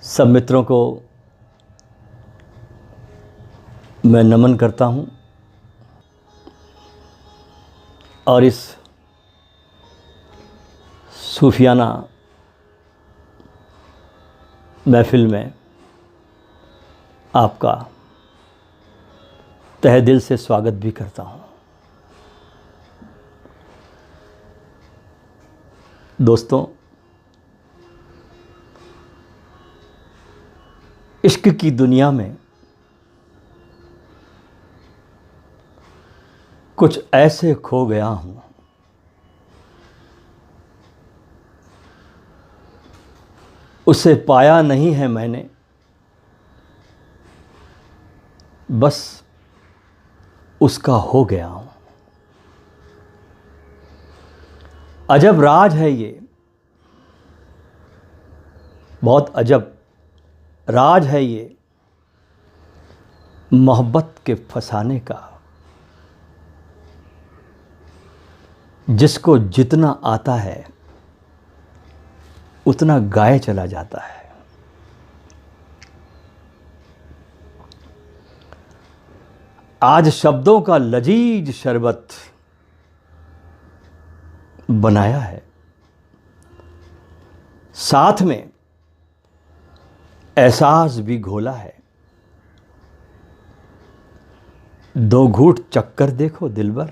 सब मित्रों को मैं नमन करता हूं और इस सूफियाना महफिल में आपका तहे दिल से स्वागत भी करता हूं। दोस्तों, इश्क की दुनिया में कुछ ऐसे खो गया हूं, उसे पाया नहीं है मैंने, बस उसका हो गया हूं। अजब राज है ये, बहुत अजब राज है ये मोहब्बत के फसाने का। जिसको जितना आता है उतना गाए चला जाता है। आज शब्दों का लजीज शरबत बनाया है, साथ में एहसास भी घोला है। दो घूंट चक्कर देखो दिलबर,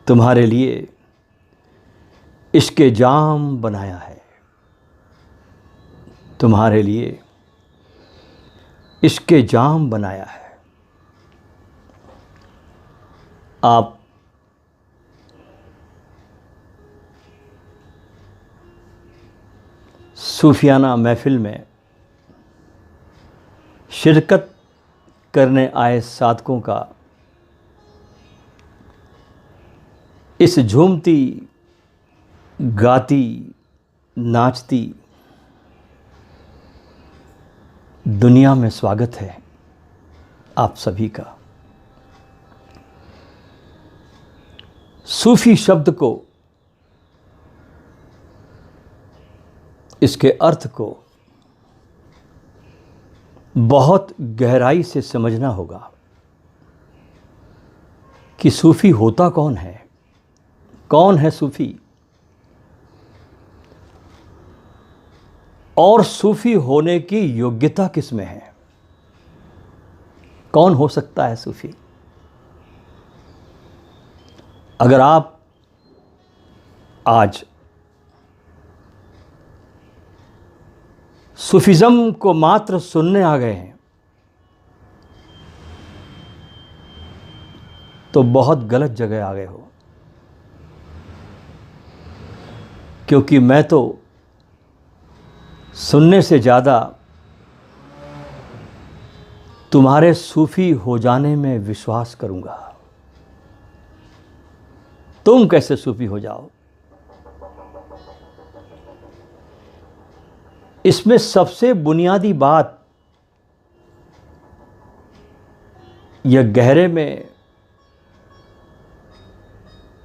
तुम्हारे लिए इश्क़े जाम बनाया है, तुम्हारे लिए इश्क़े जाम बनाया है। आप सूफियाना महफिल में शिरकत करने आए साधकों का इस झूमती गाती नाचती दुनिया में स्वागत है आप सभी का। सूफी शब्द को, इसके अर्थ को बहुत गहराई से समझना होगा कि सूफी होता कौन है, कौन है सूफी, और सूफी होने की योग्यता किस में है। कौन हो सकता है सूफी? अगर आप आज सूफिज़्म को मात्र सुनने आ गए हैं तो बहुत गलत जगह आ गए हो, क्योंकि मैं तो सुनने से ज़्यादा तुम्हारे सूफी हो जाने में विश्वास करूंगा। तुम कैसे सूफी हो जाओ, इसमें सबसे बुनियादी बात यह गहरे में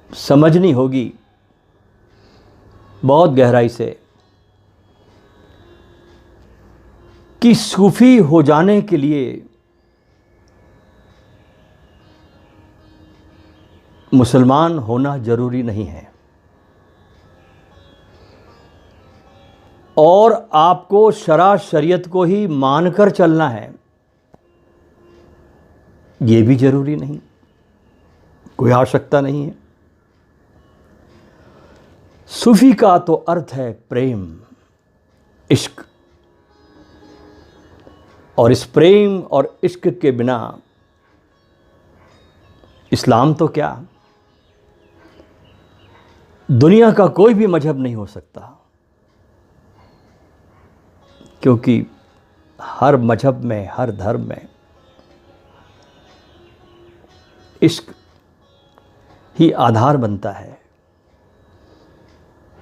समझनी होगी, बहुत गहराई से, कि सूफी हो जाने के लिए मुसलमान होना जरूरी नहीं है और आपको शरा शरीयत को ही मानकर चलना है, ये भी जरूरी नहीं, कोई आवश्यकता नहीं है। सूफी का तो अर्थ है प्रेम, इश्क, और इस प्रेम और इश्क के बिना इस्लाम तो क्या, दुनिया का कोई भी मजहब नहीं हो सकता, क्योंकि हर मजहब में, हर धर्म में इश्क ही आधार बनता है,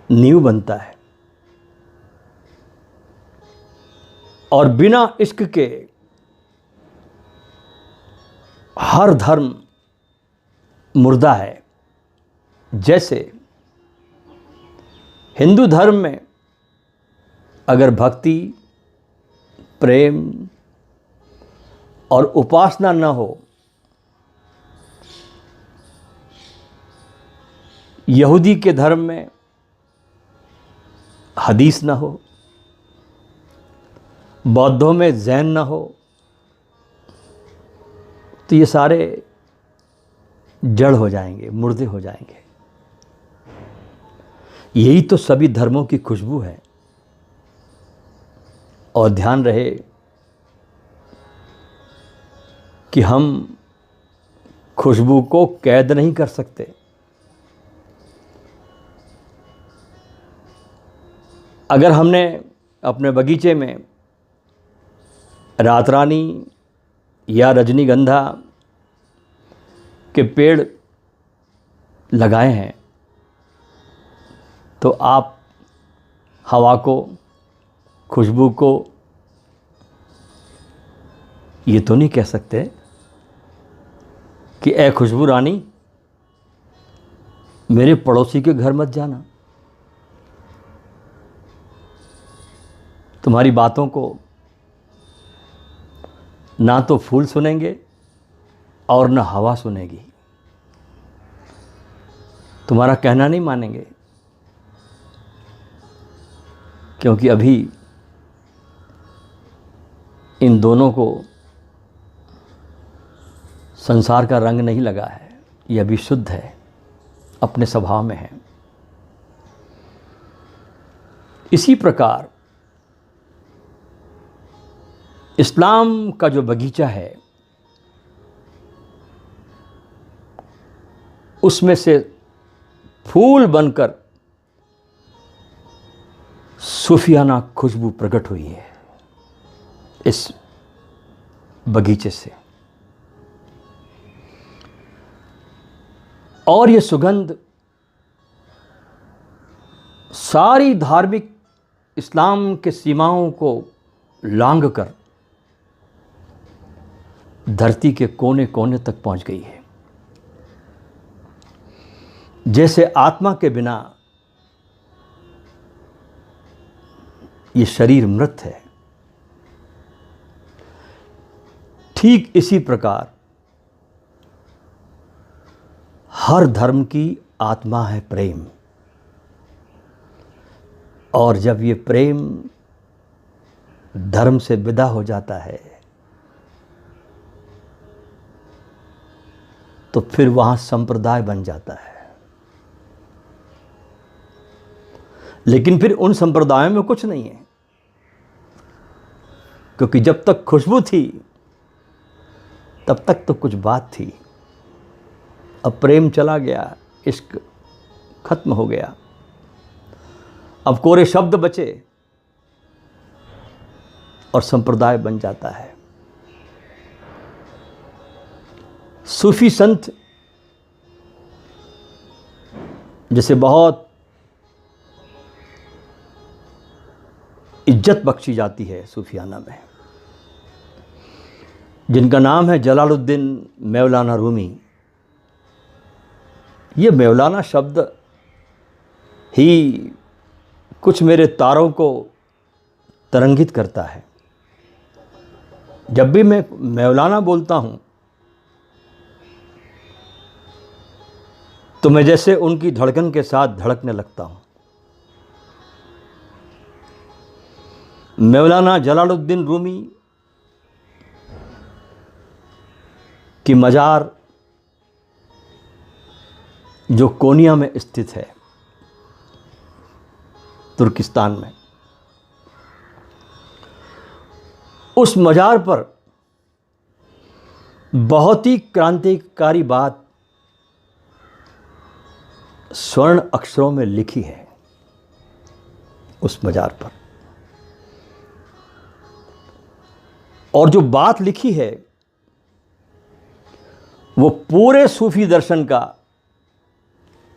नींव बनता है। और बिना इश्क के हर धर्म मुर्दा है। जैसे हिंदू धर्म में अगर भक्ति, प्रेम और उपासना न हो, यहूदी के धर्म में हदीस न हो, बौद्धों में जैन न हो, तो ये सारे जड़ हो जाएंगे, मुर्दे हो जाएंगे। यही तो सभी धर्मों की खुशबू है। और ध्यान रहे कि हम खुशबू को कैद नहीं कर सकते। अगर हमने अपने बगीचे में रातरानी या रजनीगंधा के पेड़ लगाए हैं, तो आप हवा को, खुशबू को ये तो नहीं कह सकते कि ए खुशबू रानी, मेरे पड़ोसी के घर मत जाना, तुम्हारी बातों को ना तो फूल सुनेंगे और ना हवा सुनेगी, तुम्हारा कहना नहीं मानेंगे। क्योंकि अभी इन दोनों को संसार का रंग नहीं लगा है, ये अभी शुद्ध है, अपने स्वभाव में है। इसी प्रकार इस्लाम का जो बगीचा है, उसमें से फूल बनकर सूफियाना खुशबू प्रकट हुई है इस बगीचे से। और ये सुगंध सारी धार्मिक इस्लाम के सीमाओं को लांघ कर धरती के कोने कोने तक पहुंच गई है। जैसे आत्मा के बिना ये शरीर मृत है, ठीक इसी प्रकार हर धर्म की आत्मा है प्रेम। और जब ये प्रेम धर्म से विदा हो जाता है, तो फिर वहां संप्रदाय बन जाता है। लेकिन फिर उन संप्रदायों में कुछ नहीं है, क्योंकि जब तक खुशबू थी तब तक तो कुछ बात थी। अब प्रेम चला गया, इश्क खत्म हो गया, अब कोरे शब्द बचे और संप्रदाय बन जाता है। सूफी संत जैसे बहुत इज्जत बख्शी जाती है सूफियाना में, जिनका नाम है जलालुद्दीन मौलाना रूमी। ये मौलाना शब्द ही कुछ मेरे तारों को तरंगित करता है। जब भी मैं मौलाना बोलता हूँ तो मैं जैसे उनकी धड़कन के साथ धड़कने लगता हूँ। मौलाना जलालुद्दीन रूमी की मज़ार जो कोनिया में स्थित है, तुर्किस्तान में, उस मज़ार पर बहुत ही क्रांतिकारी बात स्वर्ण अक्षरों में लिखी है उस मज़ार पर। और जो बात लिखी है वो पूरे सूफी दर्शन का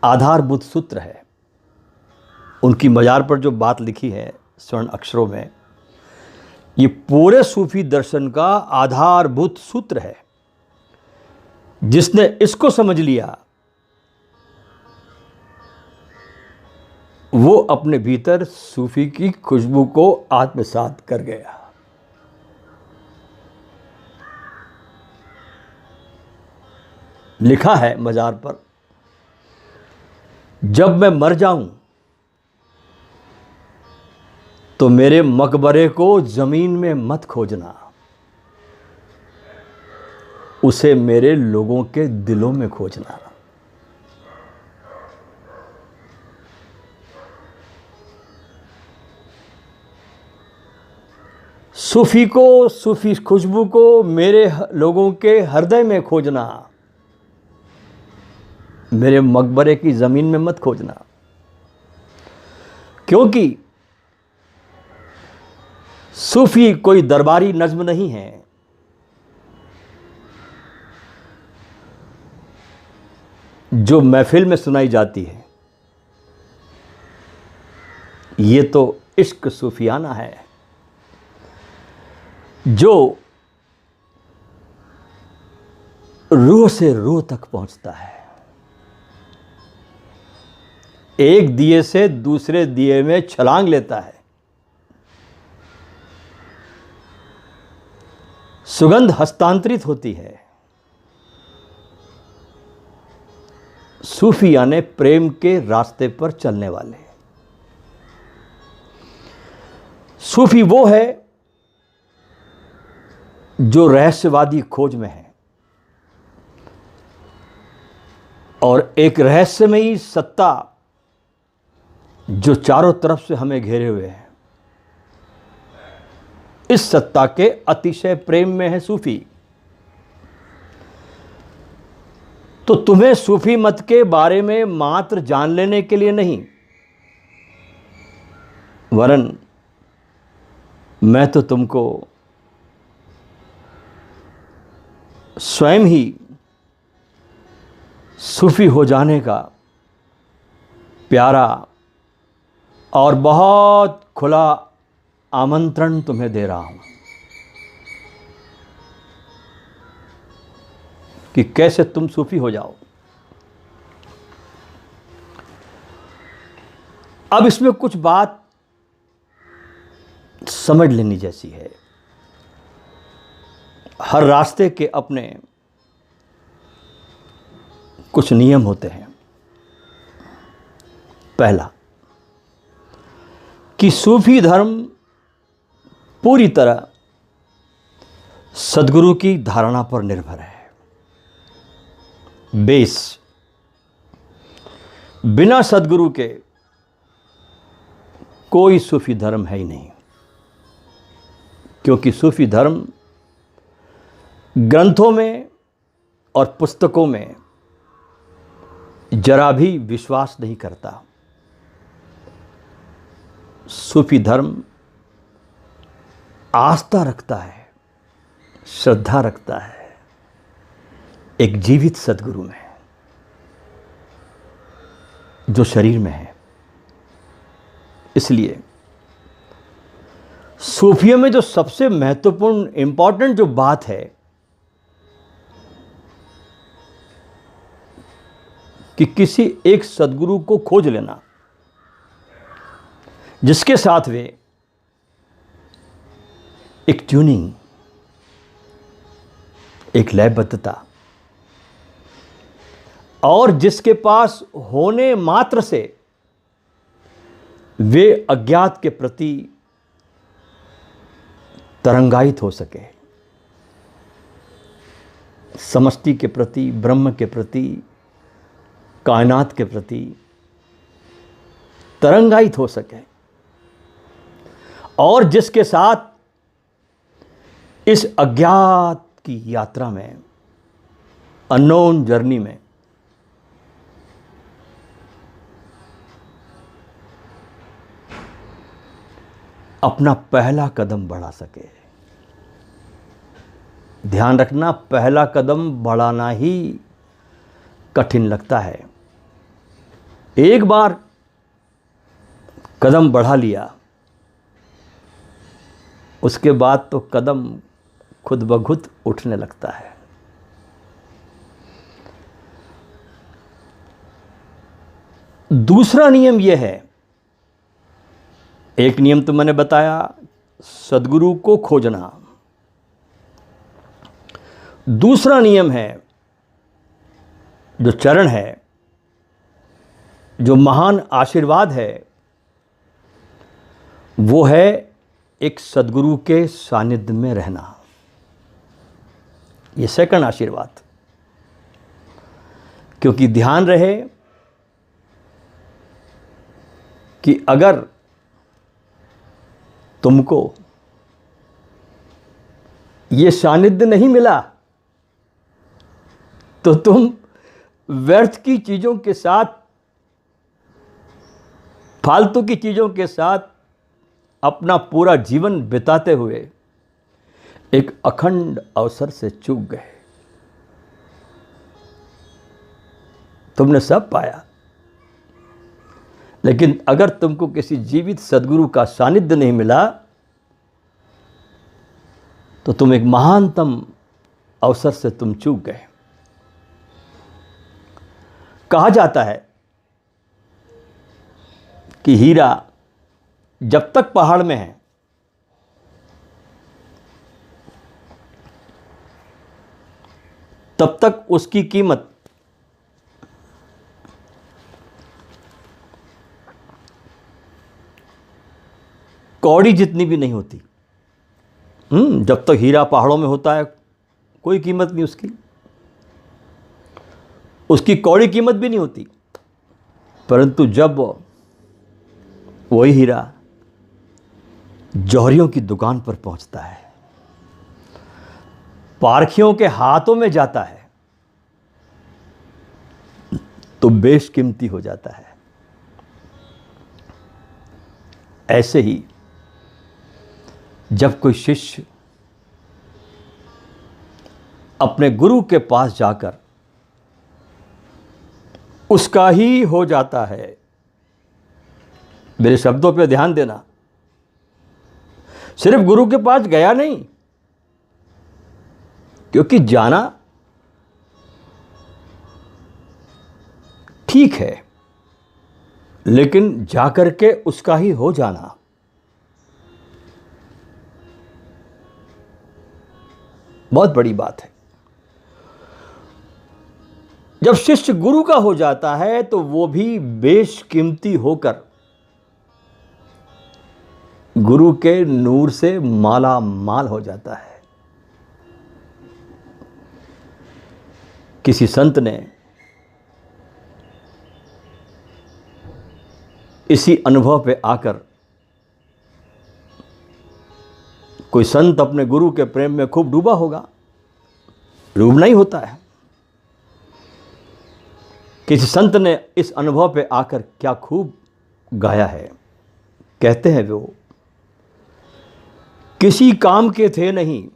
आधारभूत सूत्र है। उनकी मज़ार पर जो बात लिखी है स्वर्ण अक्षरों में, ये पूरे सूफी दर्शन का आधारभूत सूत्र है। जिसने इसको समझ लिया वो अपने भीतर सूफी की खुशबू को आत्मसात कर गया। लिखा है मजार पर, जब मैं मर जाऊं तो मेरे मकबरे को जमीन में मत खोजना, उसे मेरे लोगों के दिलों में खोजना। सूफी खुशबू को मेरे लोगों के हृदय में खोजना, मेरे मकबरे की जमीन में मत खोजना। क्योंकि सूफी कोई दरबारी नज्म नहीं है, जो महफिल में सुनाई जाती है। ये तो इश्क सूफियाना है, जो रूह से रूह तक पहुंचता है। एक दिए से दूसरे दिए में छलांग लेता है। सुगंध हस्तांतरित होती है। सूफी यानी प्रेम के रास्ते पर चलने वाले। सूफी वो है जो रहस्यवादी खोज में है और एक रहस्यमयी सत्ता जो चारों तरफ से हमें घेरे हुए है, इस सत्ता के अतिशय प्रेम में है सूफी। तो तुम्हें सूफी मत के बारे में मात्र जान लेने के लिए नहीं, वरन मैं तो तुमको स्वयं ही सूफी हो जाने का प्यारा और बहुत खुला आमंत्रण तुम्हें दे रहा हूं कि कैसे तुम सूफी हो जाओ। अब इसमें कुछ बात समझ लेनी जैसी है। हर रास्ते के अपने कुछ नियम होते हैं। पहला कि सूफी धर्म पूरी तरह सद्गुरु की धारणा पर निर्भर है। बेस, बिना सद्गुरु के कोई सूफी धर्म है ही नहीं, क्योंकि सूफी धर्म ग्रंथों में और पुस्तकों में जरा भी विश्वास नहीं करता। सूफी धर्म आस्था रखता है, श्रद्धा रखता है एक जीवित सद्गुरु में, जो शरीर में है। इसलिए सूफियों में जो सबसे महत्वपूर्ण इंपॉर्टेंट जो बात है कि किसी एक सद्गुरु को खोज लेना जिसके साथ वे एक ट्यूनिंग, एक लयबद्धता और जिसके पास होने मात्र से वे अज्ञात के प्रति तरंगायित हो सके, समष्टि के प्रति, ब्रह्म के प्रति, कायनात के प्रति तरंगायित हो सके, और जिसके साथ इस अज्ञात की यात्रा में, अननोन जर्नी में अपना पहला कदम बढ़ा सके। ध्यान रखना, पहला कदम बढ़ाना ही कठिन लगता है। एक बार कदम बढ़ा लिया, उसके बाद तो कदम खुद ब खुद उठने लगता है। दूसरा नियम यह है एक नियम तो मैंने बताया, सद्गुरु को खोजना। दूसरा नियम है, जो चरण है, जो महान आशीर्वाद है, वो है एक सद्गुरु के सानिध्य में रहना। ये सेकंड आशीर्वाद। क्योंकि ध्यान रहे कि अगर तुमको ये सानिध्य नहीं मिला तो तुम व्यर्थ की चीज़ों के साथ, फालतू की चीज़ों के साथ अपना पूरा जीवन बिताते हुए एक अखंड अवसर से चूक गए। तुमने सब पाया, लेकिन अगर तुमको किसी जीवित सद्गुरु का सानिध्य नहीं मिला तो तुम एक महानतम अवसर से तुम चूक गए। कहा जाता है कि हीरा जब तक पहाड़ में है तब तक उसकी कीमत कौड़ी जितनी भी नहीं होती। जब तक हीरा पहाड़ों में होता है कोई कीमत नहीं उसकी कौड़ी कीमत भी नहीं होती। परंतु जब वही हीरा जौहरियों की दुकान पर पहुंचता है, पारखियों के हाथों में जाता है, तो बेशकीमती हो जाता है। ऐसे ही जब कोई शिष्य अपने गुरु के पास जाकर उसका ही हो जाता है, मेरे शब्दों पे ध्यान देना, सिर्फ गुरु के पास गया नहीं, क्योंकि जाना ठीक है, लेकिन जाकर के उसका ही हो जाना बहुत बड़ी बात है। जब शिष्य गुरु का हो जाता है तो वो भी बेशकीमती होकर गुरु के नूर से माला माल हो जाता है। किसी संत ने इसी अनुभव पे आकर, कोई संत अपने गुरु के प्रेम में खूब डूबा होगा, डूबना ही होता है। किसी संत ने इस अनुभव पे आकर क्या खूब गाया है। कहते हैं वो, किसी काम के थे नहीं,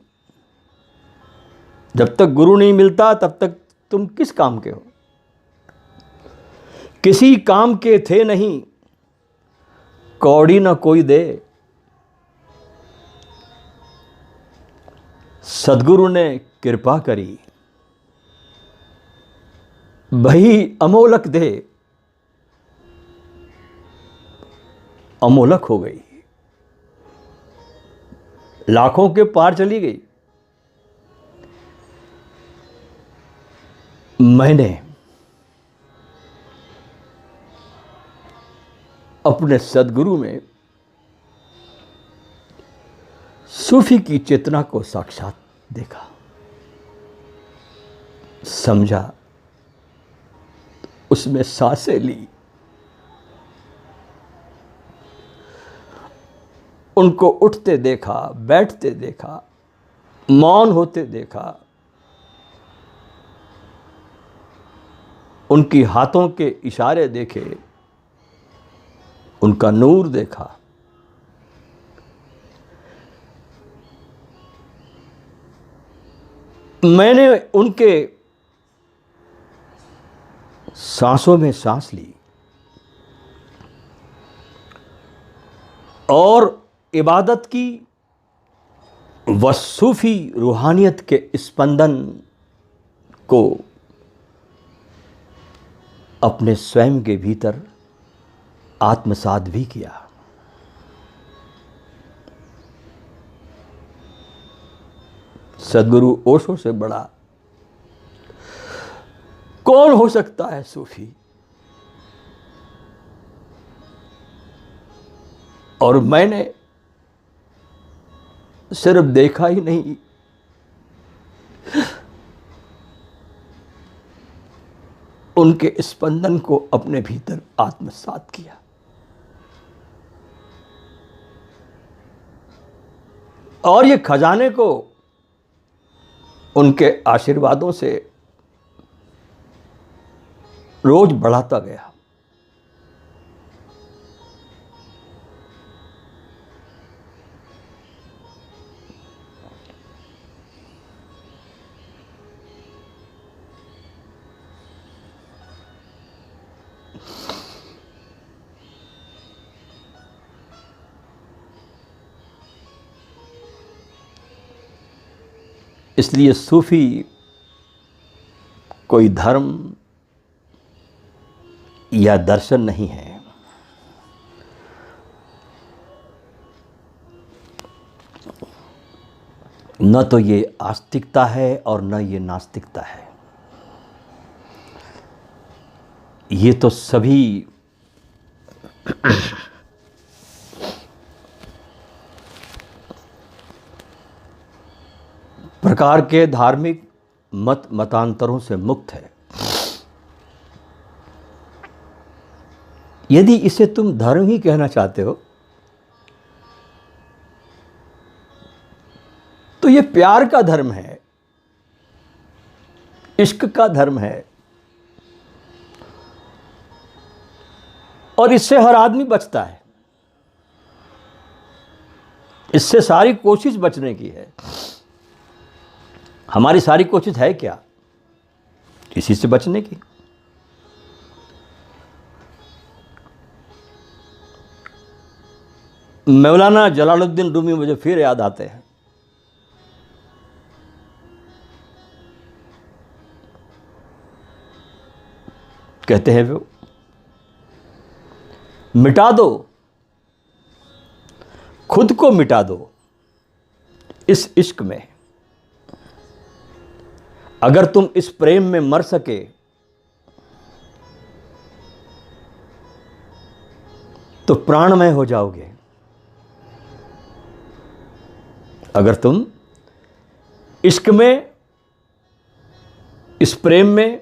जब तक गुरु नहीं मिलता तब तक तुम किस काम के हो। किसी काम के थे नहीं, कौड़ी ना कोई दे, सद्गुरु ने कृपा करी, भई अमोलक दे, अमोलक हो गई, लाखों के पार चली गई। मैंने अपने सद्गुरु में सूफी की चेतना को साक्षात देखा, समझा, उसमें सांसें ली, उनको उठते देखा, बैठते देखा, मौन होते देखा, उनकी हाथों के इशारे देखे, उनका नूर देखा। मैंने उनके सांसों में सांस ली और इबादत की व सूफी रूहानियत के स्पंदन को अपने स्वयं के भीतर आत्मसात भी किया। सदगुरु ओशो से बड़ा कौन हो सकता है सूफी। और मैंने सिर्फ देखा ही नहीं, उनके स्पंदन को अपने भीतर आत्मसात किया। और ये खजाने को उनके आशीर्वादों से रोज बढ़ाता गया। इसलिए सूफी कोई धर्म या दर्शन नहीं है, न तो ये आस्तिकता है और न ये नास्तिकता है। ये तो सभी प्रकार के धार्मिक मतांतरों से मुक्त है। यदि इसे तुम धर्म ही कहना चाहते हो तो ये प्यार का धर्म है, इश्क का धर्म है, और इससे हर आदमी बचता है। इससे सारी कोशिश बचने की है। हमारी सारी कोशिश है क्या? इसी से बचने की। मौलाना जलालुद्दीन रूमी मुझे फिर याद आते हैं। कहते हैं वो, मिटा दो, खुद को मिटा दो इस इश्क में। अगर तुम इस प्रेम में मर सके तो प्राणमय हो जाओगे। अगर तुम इश्क में, इस प्रेम में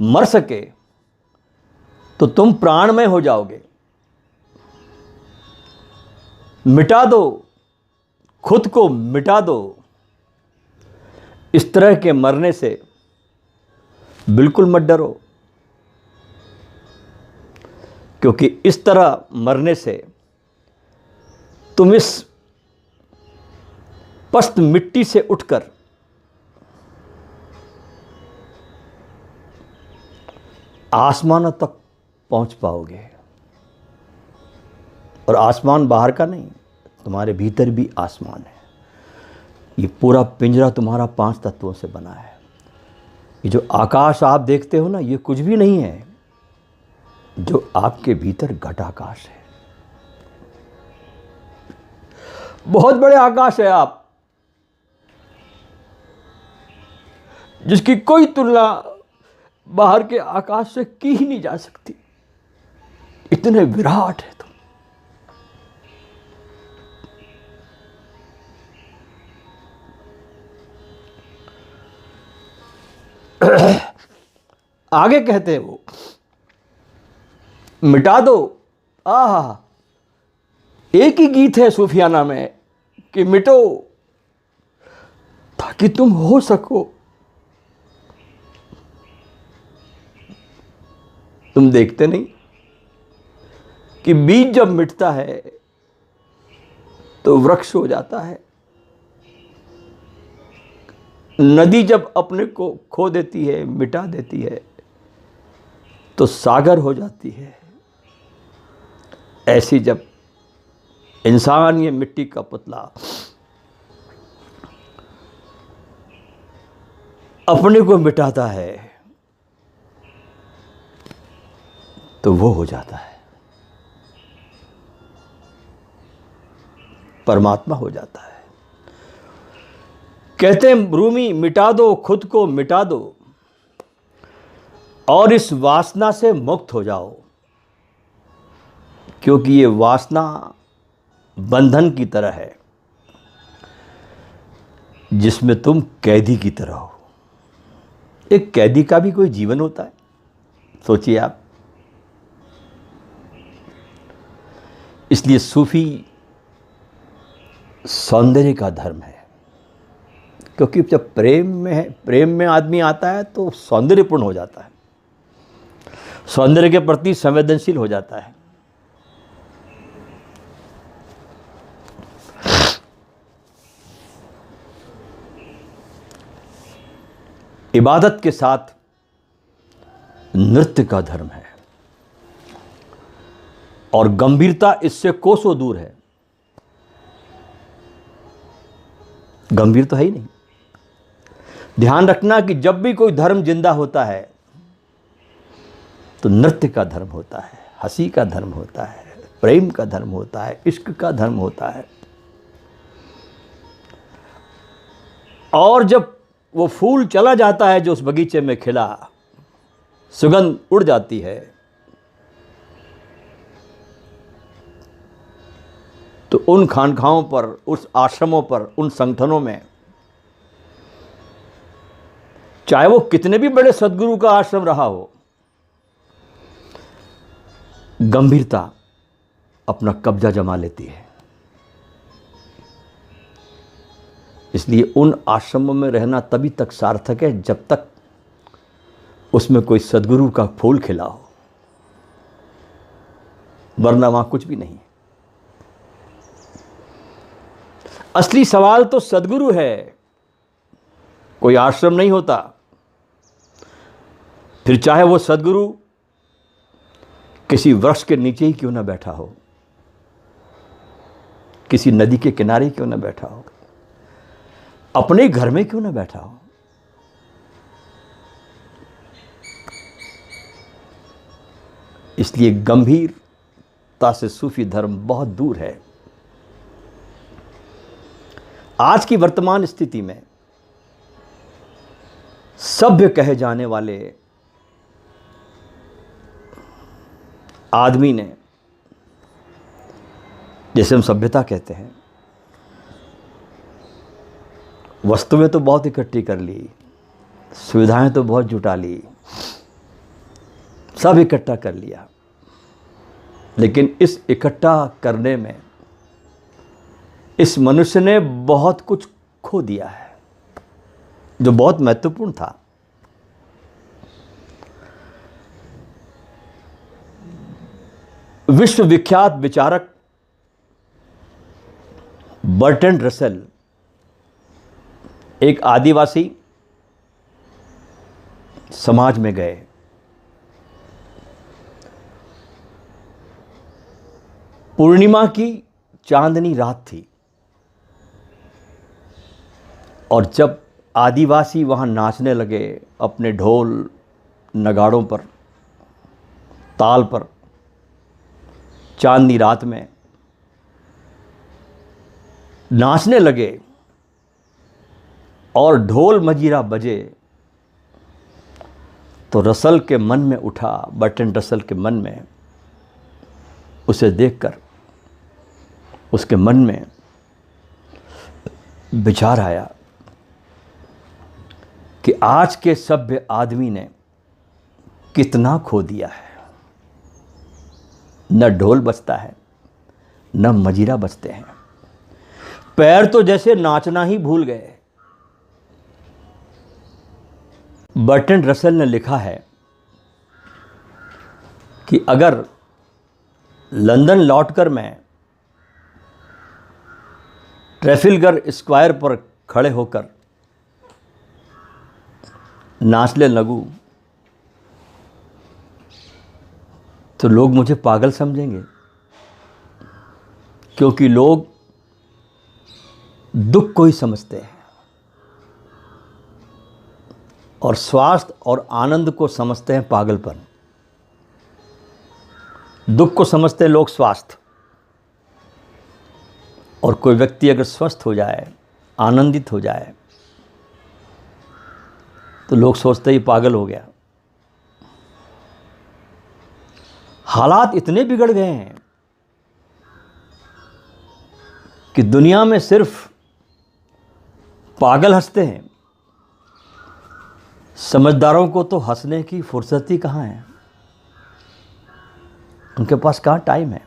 मर सके तो तुम प्राणमय हो जाओगे। मिटा दो, खुद को मिटा दो। इस तरह के मरने से बिल्कुल मत डरो, क्योंकि इस तरह मरने से तुम इस पस्त मिट्टी से उठकर आसमानों तक पहुंच पाओगे। और आसमान बाहर का नहीं, तुम्हारे भीतर भी आसमान है। ये पूरा पिंजरा तुम्हारा 5 तत्वों से बना है। ये जो आकाश आप देखते हो ना, ये कुछ भी नहीं है। जो आपके भीतर घटाकाश है, बहुत बड़े आकाश है आप, जिसकी कोई तुलना बाहर के आकाश से की ही नहीं जा सकती। इतने विराट है तुम। आगे कहते हैं वो, मिटा दो। आहा, एक ही गीत है सूफियाना में कि मिटो ताकि तुम हो सको। तुम देखते नहीं कि बीज जब मिटता है तो वृक्ष हो जाता है। नदी जब अपने को खो देती है, मिटा देती है, तो सागर हो जाती है। ऐसी जब इंसान ये मिट्टी का पुतला अपने को मिटाता है तो वो हो जाता है, परमात्मा हो जाता है। कहते हैं रूमी, मिटा दो खुद को, मिटा दो और इस वासना से मुक्त हो जाओ, क्योंकि ये वासना बंधन की तरह है जिसमें तुम कैदी की तरह हो। एक कैदी का भी कोई जीवन होता है, सोचिए आप। इसलिए सूफी सौंदर्य का धर्म है, क्योंकि जब प्रेम में आदमी आता है तो सौंदर्यपूर्ण हो जाता है, सौंदर्य के प्रति संवेदनशील हो जाता है। इबादत के साथ नृत्य का धर्म है और गंभीरता इससे कोसों दूर है। गंभीर तो है ही नहीं। ध्यान रखना कि जब भी कोई धर्म जिंदा होता है तो नृत्य का धर्म होता है, हंसी का धर्म होता है, प्रेम का धर्म होता है, इश्क का धर्म होता है। और जब वो फूल चला जाता है जो उस बगीचे में खिला, सुगंध उड़ जाती है, तो उन खानखाओं पर, उस आश्रमों पर, उन संगठनों में, चाहे वो कितने भी बड़े सद्गुरु का आश्रम रहा हो, गंभीरता अपना कब्जा जमा लेती है। इसलिए उन आश्रमों में रहना तभी तक सार्थक है जब तक उसमें कोई सद्गुरु का फूल खिला हो, वरना वहां कुछ भी नहीं। असली सवाल तो सद्गुरु है, कोई आश्रम नहीं होता। फिर चाहे वो सद्गुरु किसी वृक्ष के नीचे ही क्यों ना बैठा हो, किसी नदी के किनारे क्यों ना बैठा हो, अपने घर में क्यों ना बैठा हो। इसलिए गंभीरता से सूफी धर्म बहुत दूर है। आज की वर्तमान स्थिति में सभ्य कहे जाने वाले आदमी ने, जैसे हम सभ्यता कहते हैं, वस्तुएं तो बहुत इकट्ठी कर ली, सुविधाएं तो बहुत जुटा ली, सब इकट्ठा कर लिया, लेकिन इस इकट्ठा करने में इस मनुष्य ने बहुत कुछ खो दिया है जो बहुत महत्वपूर्ण था। विश्वविख्यात विचारक बर्ट्रैंड रसेल एक आदिवासी समाज में गए। पूर्णिमा की चांदनी रात थी और जब आदिवासी वहां नाचने लगे अपने ढोल नगाड़ों पर, ताल पर, चांदनी रात में नाचने लगे और ढोल मजीरा बजे, तो रसल के मन में उठा, बर्ट्रैंड रसल के मन में, उसे देखकर उसके मन में विचार आया कि आज के सभ्य आदमी ने कितना खो दिया है। न ढोल बजता है, न मजीरा बजते हैं, पैर तो जैसे नाचना ही भूल गए। बर्ट्रैंड रसेल ने लिखा है कि अगर लंदन लौटकर मैं ट्रैफिल्गर स्क्वायर पर खड़े होकर नाचने लगूं तो लोग मुझे पागल समझेंगे, क्योंकि लोग दुख को ही समझते हैं और स्वास्थ्य और आनंद को समझते हैं पागलपन। दुख को समझते हैं लोग स्वास्थ्य, और कोई व्यक्ति अगर स्वस्थ हो जाए, आनंदित हो जाए, तो लोग सोचते ही पागल हो गया। हालात इतने बिगड़ गए हैं कि दुनिया में सिर्फ पागल हंसते हैं, समझदारों को तो हंसने की फुर्सत ही कहाँ है। उनके पास कहाँ टाइम है।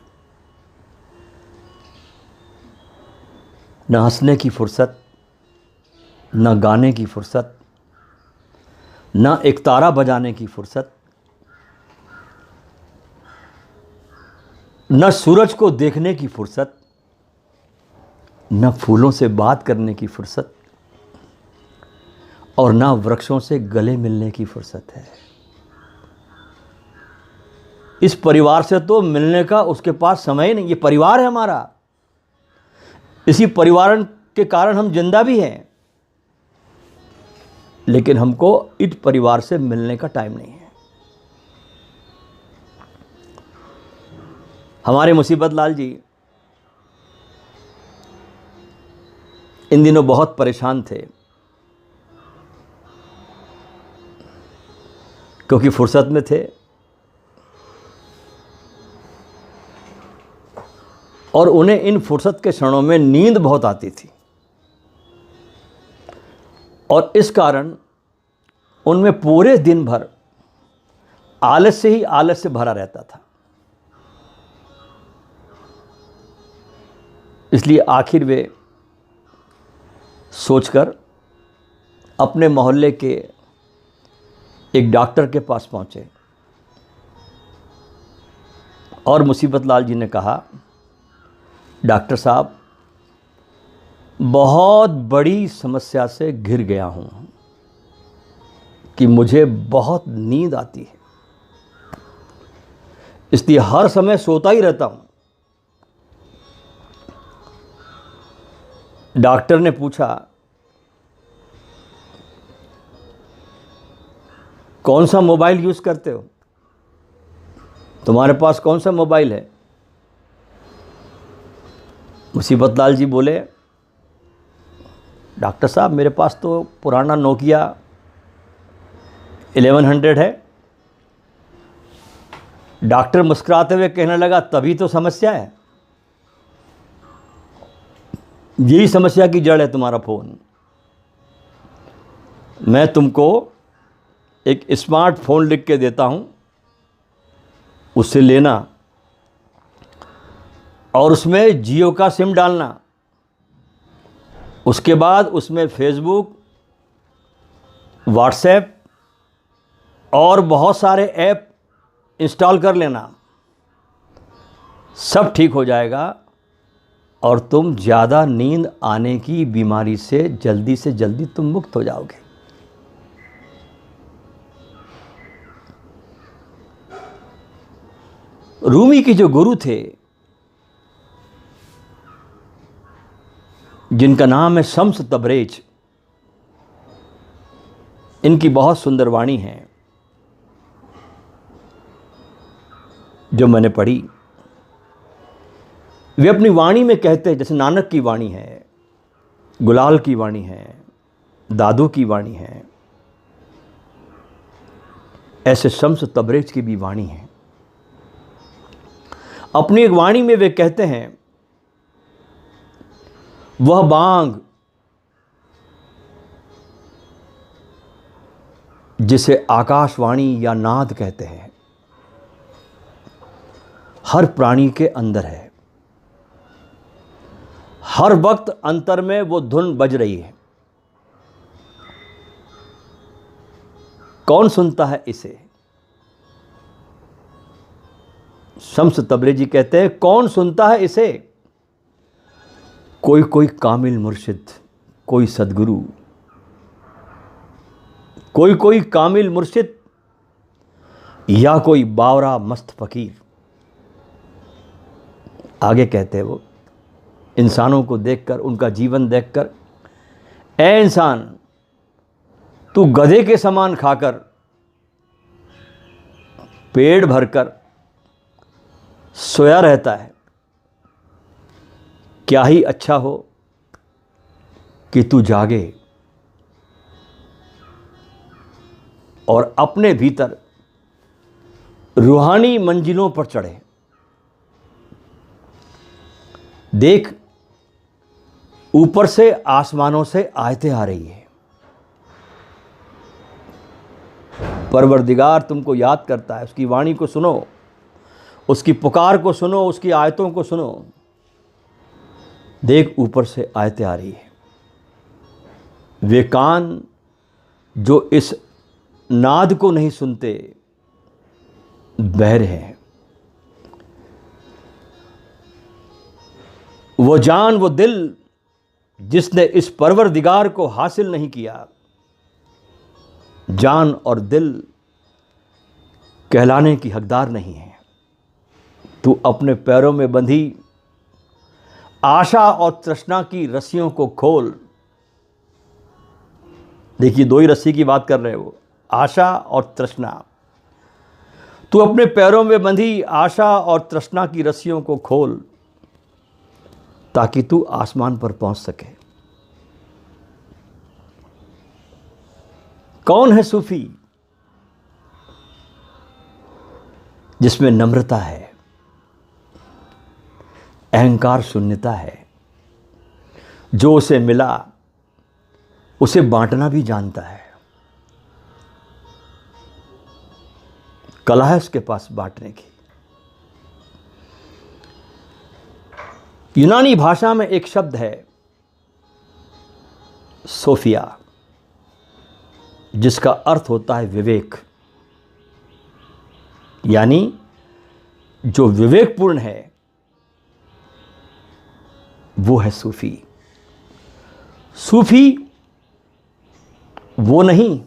न हंसने की फुर्सत, न गाने की फुर्सत, न एक तारा बजाने की फुर्सत, न सूरज को देखने की फुर्सत, न फूलों से बात करने की फुर्सत, और न वृक्षों से गले मिलने की फुर्सत है। इस परिवार से तो मिलने का उसके पास समय ही नहीं। ये परिवार है हमारा, इसी परिवार के कारण हम जिंदा भी हैं, लेकिन हमको इस परिवार से मिलने का टाइम नहीं है। हमारे मुसीबत लाल जी इन दिनों बहुत परेशान थे, क्योंकि फुर्सत में थे और उन्हें इन फुर्सत के क्षणों में नींद बहुत आती थी, और इस कारण उनमें पूरे दिन भर आलस्य ही आलस्य भरा रहता था। इसलिए आखिर वे सोचकर अपने मोहल्ले के एक डॉक्टर के पास पहुंचे और मुसीबत लाल जी ने कहा, डॉक्टर साहब, बहुत बड़ी समस्या से घिर गया हूं कि मुझे बहुत नींद आती है, इसलिए हर समय सोता ही रहता हूं। डॉक्टर ने पूछा, कौन सा मोबाइल यूज़ करते हो? तुम्हारे पास कौन सा मोबाइल है? मुसीबत लाल जी बोले, डॉक्टर साहब, मेरे पास तो पुराना नोकिया 1100 है। डॉक्टर मुस्कुराते हुए कहने लगा, तभी तो समस्या है, यही समस्या की जड़ है तुम्हारा फ़ोन। मैं तुमको एक स्मार्टफोन लिख के देता हूं, उससे लेना और उसमें जियो का सिम डालना। उसके बाद उसमें फेसबुक, व्हाट्सएप और बहुत सारे ऐप इंस्टॉल कर लेना, सब ठीक हो जाएगा और तुम ज़्यादा नींद आने की बीमारी से जल्दी तुम मुक्त हो जाओगे। रूमी के जो गुरु थे, जिनका नाम है शम्स तबरेज, इनकी बहुत सुंदर वाणी है जो मैंने पढ़ी। वे अपनी वाणी में कहते हैं, जैसे नानक की वाणी है, गुलाल की वाणी है, दादू की वाणी है, ऐसे शम्स तबरेज की भी वाणी है। अपनी एक वाणी में वे कहते हैं, वह बांग जिसे आकाशवाणी या नाद कहते हैं, हर प्राणी के अंदर है। हर वक्त अंतर में वो धुन बज रही है। कौन सुनता है इसे? शम्स तबरेजी कहते हैं, कौन सुनता है इसे? कोई कोई कामिल मुर्शिद, कोई सदगुरु, कोई कोई कामिल मुर्शिद या कोई बावरा मस्त फकीर। आगे कहते हैं वो, इंसानों को देखकर, उनका जीवन देखकर, ऐ इंसान, तू गधे के समान खाकर, पेट भरकर सोया रहता है, क्या ही अच्छा हो कि तू जागे। और अपने भीतर रूहानी मंजिलों पर चढ़े। देख, ऊपर से आसमानों से आयतें आ रही है। परवरदिगार तुमको याद करता है, उसकी वाणी को सुनो, उसकी पुकार को सुनो, उसकी आयतों को सुनो। देख, ऊपर से आयतें आ रही है। वे कान जो इस नाद को नहीं सुनते बहरे हैं। वो जान, वो दिल जिसने इस परवरदिगार को हासिल नहीं किया, जान और दिल कहलाने की हकदार नहीं है। तू अपने पैरों में बंधी आशा और तृष्णा की रस्सियों को खोल। देखिए, दो ही रस्सी की बात कर रहे हो, आशा और तृष्णा। तू अपने पैरों में बंधी आशा और तृष्णा की रस्सियों को खोल, ताकि तू आसमान पर पहुंच सके। कौन है सूफी? जिसमें नम्रता है, अहंकार शून्यता है, जो उसे मिला उसे बांटना भी जानता है। कला है उसके पास बांटने की। यूनानी भाषा में एक शब्द है सोफिया, जिसका अर्थ होता है विवेक। यानी जो विवेकपूर्ण है वो है सूफी। सूफी वो नहीं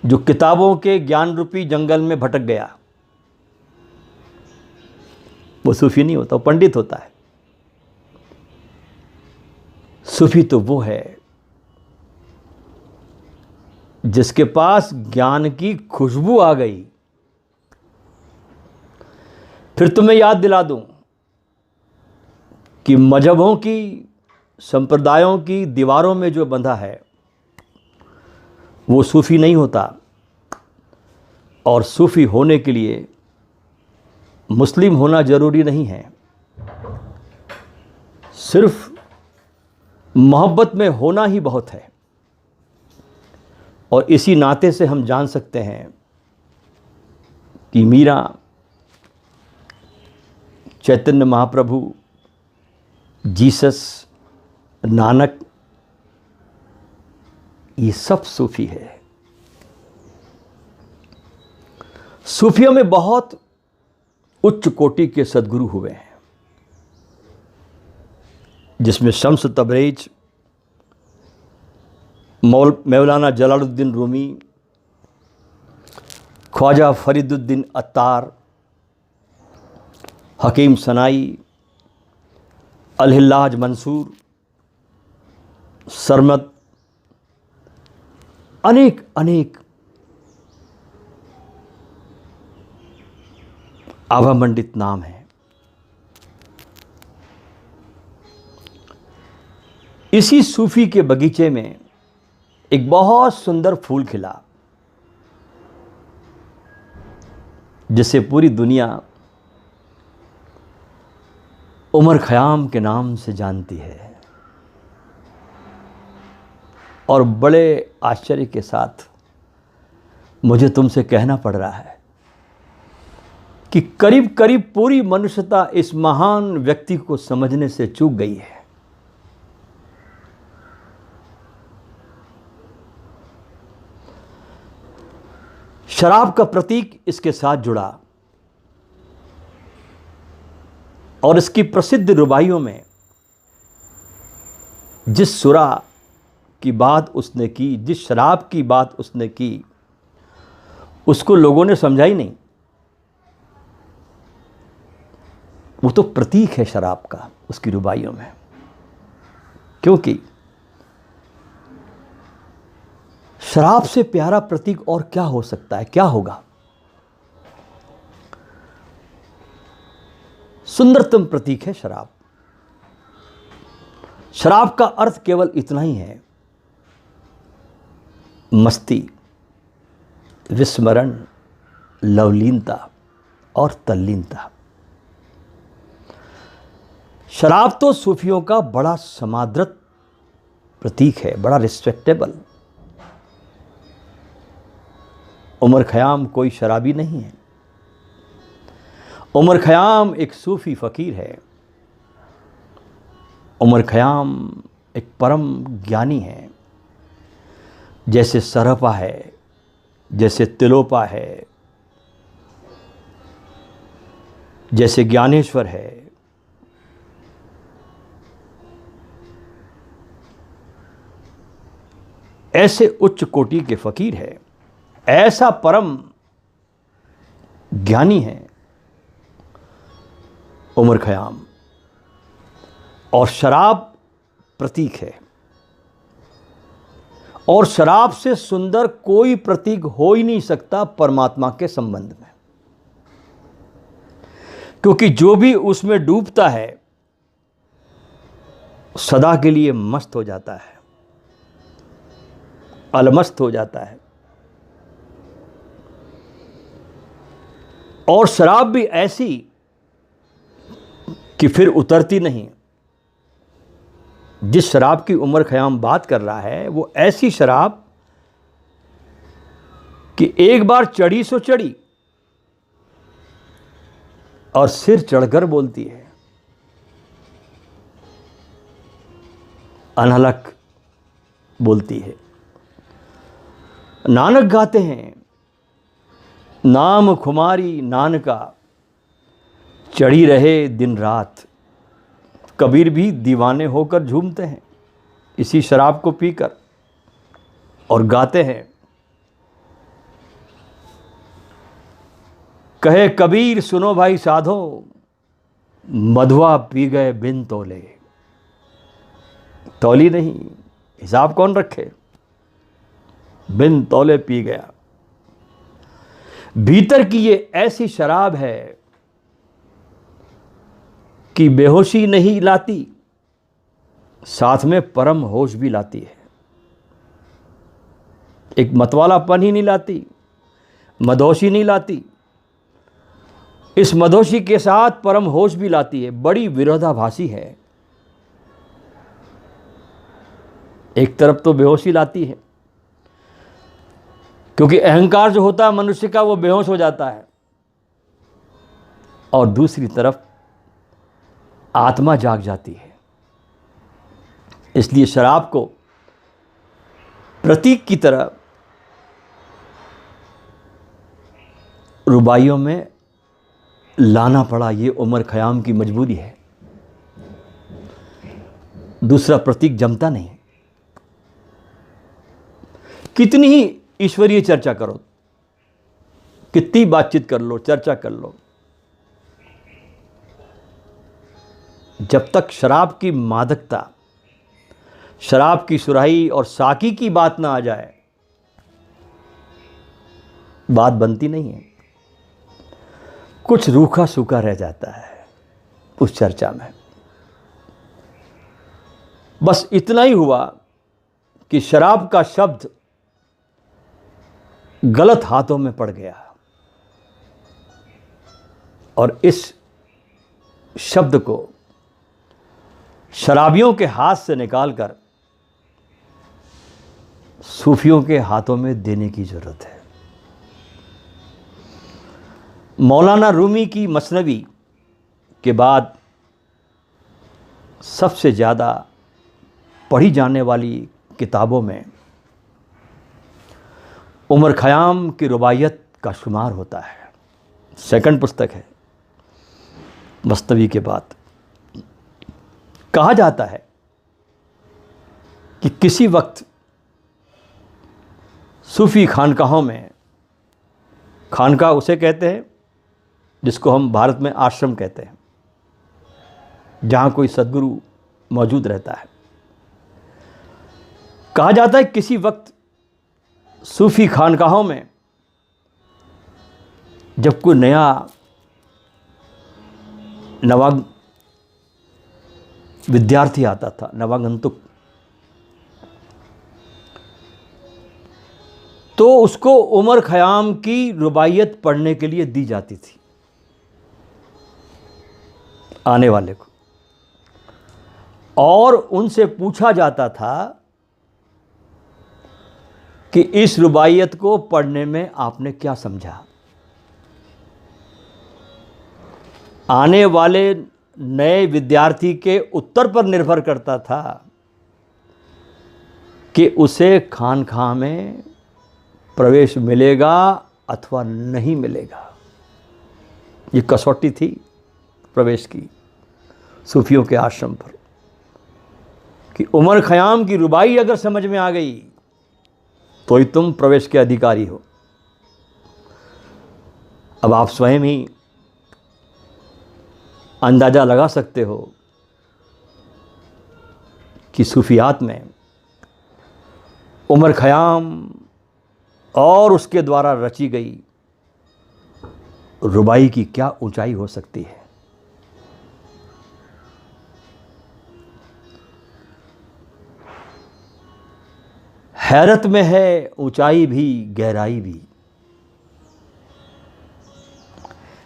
जो किताबों के ज्ञान रूपी जंगल में भटक गया, वो सूफी नहीं होता, वो पंडित होता है। सूफी तो वो है जिसके पास ज्ञान की खुशबू आ गई। फिर तुम्हें याद दिला दूं कि मजहबों की, संप्रदायों की दीवारों में जो बंधा है वो सूफी नहीं होता। और सूफी होने के लिए मुस्लिम होना जरूरी नहीं है। सिर्फ मोहब्बत में होना ही बहुत है। और इसी नाते से हम जान सकते हैं कि मीरा, चैतन्य महाप्रभु, जीसस, नानक, ये सब सूफी है। सूफियों में बहुत उच्च कोटि के सद्गुरु हुए हैं, जिसमें शम्स तबरेज, मौलाना जलालुद्दीन रूमी, ख्वाजा फरीदुद्दीन अत्तार, हकीम सनाई, अलहिल्लाज मंसूर, सरमद, अनेक अनेक आभामंडित नाम हैं। इसी सूफी के बगीचे में एक बहुत सुंदर फूल खिला, जिसे पूरी दुनिया उमर खयाम के नाम से जानती है। और बड़े आश्चर्य के साथ मुझे तुमसे कहना पड़ रहा है कि करीब करीब पूरी मनुष्यता इस महान व्यक्ति को समझने से चूक गई है। शराब का प्रतीक इसके साथ जुड़ा और इसकी प्रसिद्ध रुबाइयों में जिस सुरा की बात उसने की, जिस शराब की बात उसने की, उसको लोगों ने समझा ही नहीं। वो तो प्रतीक है शराब का उसकी रुबाइयों में, क्योंकि शराब से प्यारा प्रतीक और क्या हो सकता है, क्या होगा। सुंदरतम प्रतीक है शराब। शराब का अर्थ केवल इतना ही है मस्ती, विस्मरण, लवलीनता और तल्लीनता। शराब तो सूफियों का बड़ा समादृत प्रतीक है, बड़ा रिस्पेक्टेबल। उमर खयाम कोई शराबी नहीं है। उमर खयाम एक सूफी फ़कीर है। उमर खयाम एक परम ज्ञानी है। जैसे सरपा है, जैसे तिलोपा है, जैसे ज्ञानेश्वर है, ऐसे उच्च कोटि के फ़कीर है। ऐसा परम ज्ञानी है उमर खयाम। और शराब प्रतीक है, और शराब से सुंदर कोई प्रतीक हो ही नहीं सकता परमात्मा के संबंध में, क्योंकि जो भी उसमें डूबता है सदा के लिए मस्त हो जाता है, अलमस्त हो जाता है। और शराब भी ऐसी कि फिर उतरती नहीं। जिस शराब की उमर खयाम बात कर रहा है वो ऐसी शराब कि एक बार चढ़ी सो चढ़ी, और सिर चढ़कर बोलती है, अनहलक बोलती है। नानक गाते हैं, नाम खुमारी नानका चढ़ी रहे दिन रात। कबीर भी दीवाने होकर झूमते हैं इसी शराब को पीकर, और गाते हैं, कहे कबीर सुनो भाई साधो, मधुआ पी गए बिन तोले। तौली नहीं, हिसाब कौन रखे, बिन तौले पी गया। भीतर की ये ऐसी शराब है कि बेहोशी नहीं लाती, साथ में परम होश भी लाती है। एक मतवालापन ही नहीं लाती, मदहोशी नहीं लाती, इस मदहोशी के साथ परम होश भी लाती है। बड़ी विरोधाभासी है। एक तरफ तो बेहोशी लाती है, क्योंकि अहंकार जो होता है मनुष्य का वो बेहोश हो जाता है, और दूसरी तरफ आत्मा जाग जाती है। इसलिए शराब को प्रतीक की तरह रुबाइयों में लाना पड़ा। ये उमर खयाम की मजबूरी है। दूसरा प्रतीक जमता नहीं। कितनी ही ईश्वरीय चर्चा करो, कितनी बातचीत कर लो, चर्चा कर लो, जब तक शराब की मादकता, शराब की सुराही और साकी की बात ना आ जाए, बात बनती नहीं है। कुछ रूखा सूखा रह जाता है उस चर्चा में। बस इतना ही हुआ कि शराब का शब्द गलत हाथों में पड़ गया, और इस शब्द को शराबियों के हाथ से निकालकर सूफियों के हाथों में देने की जरूरत है। मौलाना रूमी की मसनवी के बाद सबसे ज़्यादा पढ़ी जाने वाली किताबों में उमर खयाम की रुबाइयत का शुमार होता है। सेकंड पुस्तक है मसनवी के बाद। कहा जाता है कि किसी वक्त सूफ़ी खानकाहों में, खानका उसे कहते हैं जिसको हम भारत में आश्रम कहते हैं, जहाँ कोई सद्गुरु मौजूद रहता है। कहा जाता है किसी वक्त सूफ़ी खानकाहों में जब कोई नया नवाग विद्यार्थी आता था, नवागंतुक, तो उसको उमर खयाम की रुबाइयत पढ़ने के लिए दी जाती थी आने वाले को, और उनसे पूछा जाता था कि इस रुबाइयत को पढ़ने में आपने क्या समझा। आने वाले नए विद्यार्थी के उत्तर पर निर्भर करता था कि उसे खानखाह में प्रवेश मिलेगा अथवा नहीं मिलेगा। ये कसौटी थी प्रवेश की सूफियों के आश्रम पर, कि उमर खयाम की रुबाई अगर समझ में आ गई तो ही तुम प्रवेश के अधिकारी हो। अब आप स्वयं ही अंदाज़ा लगा सकते हो कि सूफियात में उमर खयाम और उसके द्वारा रची गई रुबाई की क्या ऊंचाई हो सकती है। हैरत में है ऊंचाई भी गहराई भी,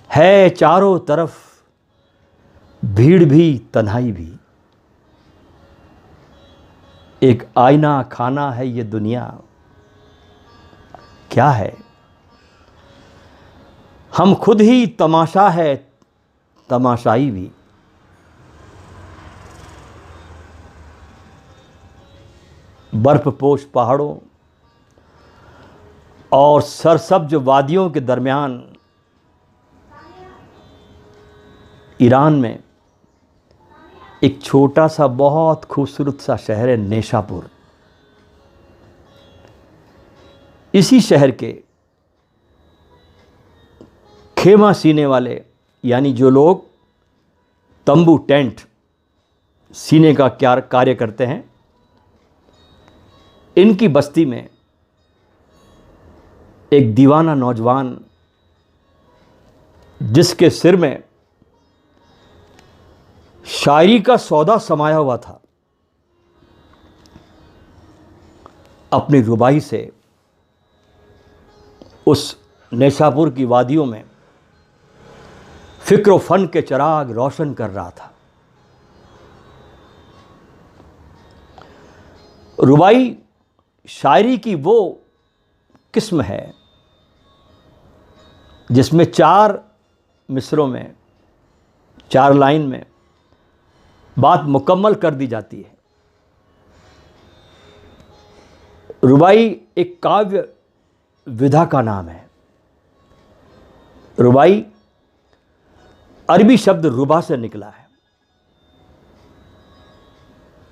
है चारों तरफ भीड़ भी तन्हाई भी, एक आईना खाना है ये दुनिया। क्या है? हम खुद ही तमाशा है तमाशाई भी। बर्फपोश पहाड़ों और सरसब्ज वादियों के दरमियान ईरान में एक छोटा सा बहुत खूबसूरत सा शहर है नेशापुर। इसी शहर के खेमा सीने वाले, यानी जो लोग तंबू टेंट सीने का कार्य करते हैं, इनकी बस्ती में एक दीवाना नौजवान, जिसके सिर में शायरी का सौदा समाया हुआ था, अपनी रुबाई से उस नेशापुर की वादियों में फिक्र व फन के चिराग रोशन कर रहा था। रुबाई शायरी की वो किस्म है जिसमें 4 मिसरों में, 4 लाइन में बात मुकम्मल कर दी जाती है। रुबाई एक काव्य विधा का नाम है। रुबाई अरबी शब्द रुबा से निकला है,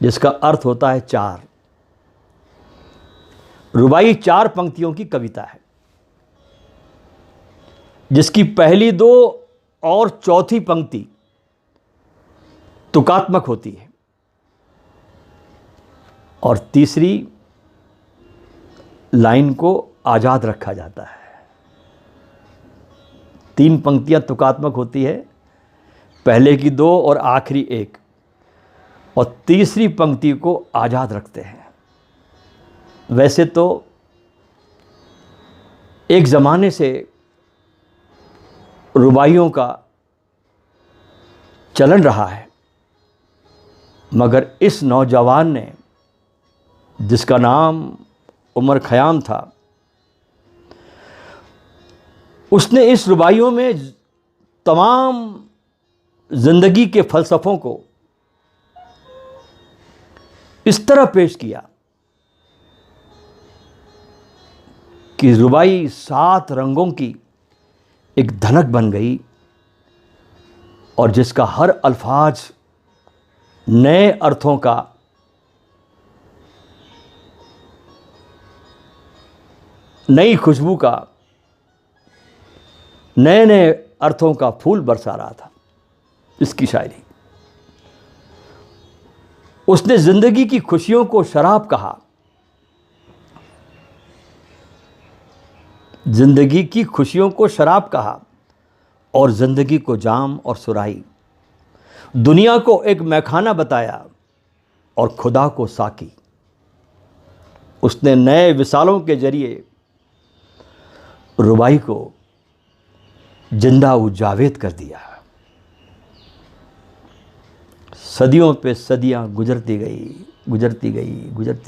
जिसका अर्थ होता है 4। रुबाई 4 पंक्तियों की कविता है, जिसकी पहली 2 और चौथी पंक्ति तुकात्मक होती है और तीसरी लाइन को आजाद रखा जाता है। 3 पंक्तियां तुकात्मक होती है, पहले की 2 और आखिरी 1, और तीसरी पंक्ति को आजाद रखते हैं। वैसे तो एक ज़माने से रुबाइयों का चलन रहा है, मगर इस नौजवान ने, जिसका नाम उमर खयाम था, उसने इस रुबाइयों में तमाम ज़िंदगी के फ़लसफ़ों को इस तरह पेश किया कि रुबाई 7 रंगों की एक धनक बन गई, और जिसका हर अल्फाज नए अर्थों का, नई खुशबू का, नए नए अर्थों का फूल बरसा रहा था। इसकी शायरी, उसने जिंदगी की खुशियों को शराब कहा, जिंदगी की खुशियों को शराब कहा, और जिंदगी को जाम और सुराही, दुनिया को एक मैखाना बताया और खुदा को साकी। उसने नए विसालों के जरिए रुबाई को जिंदा उजावेद कर दिया। सदियों पे सदियां गुजरती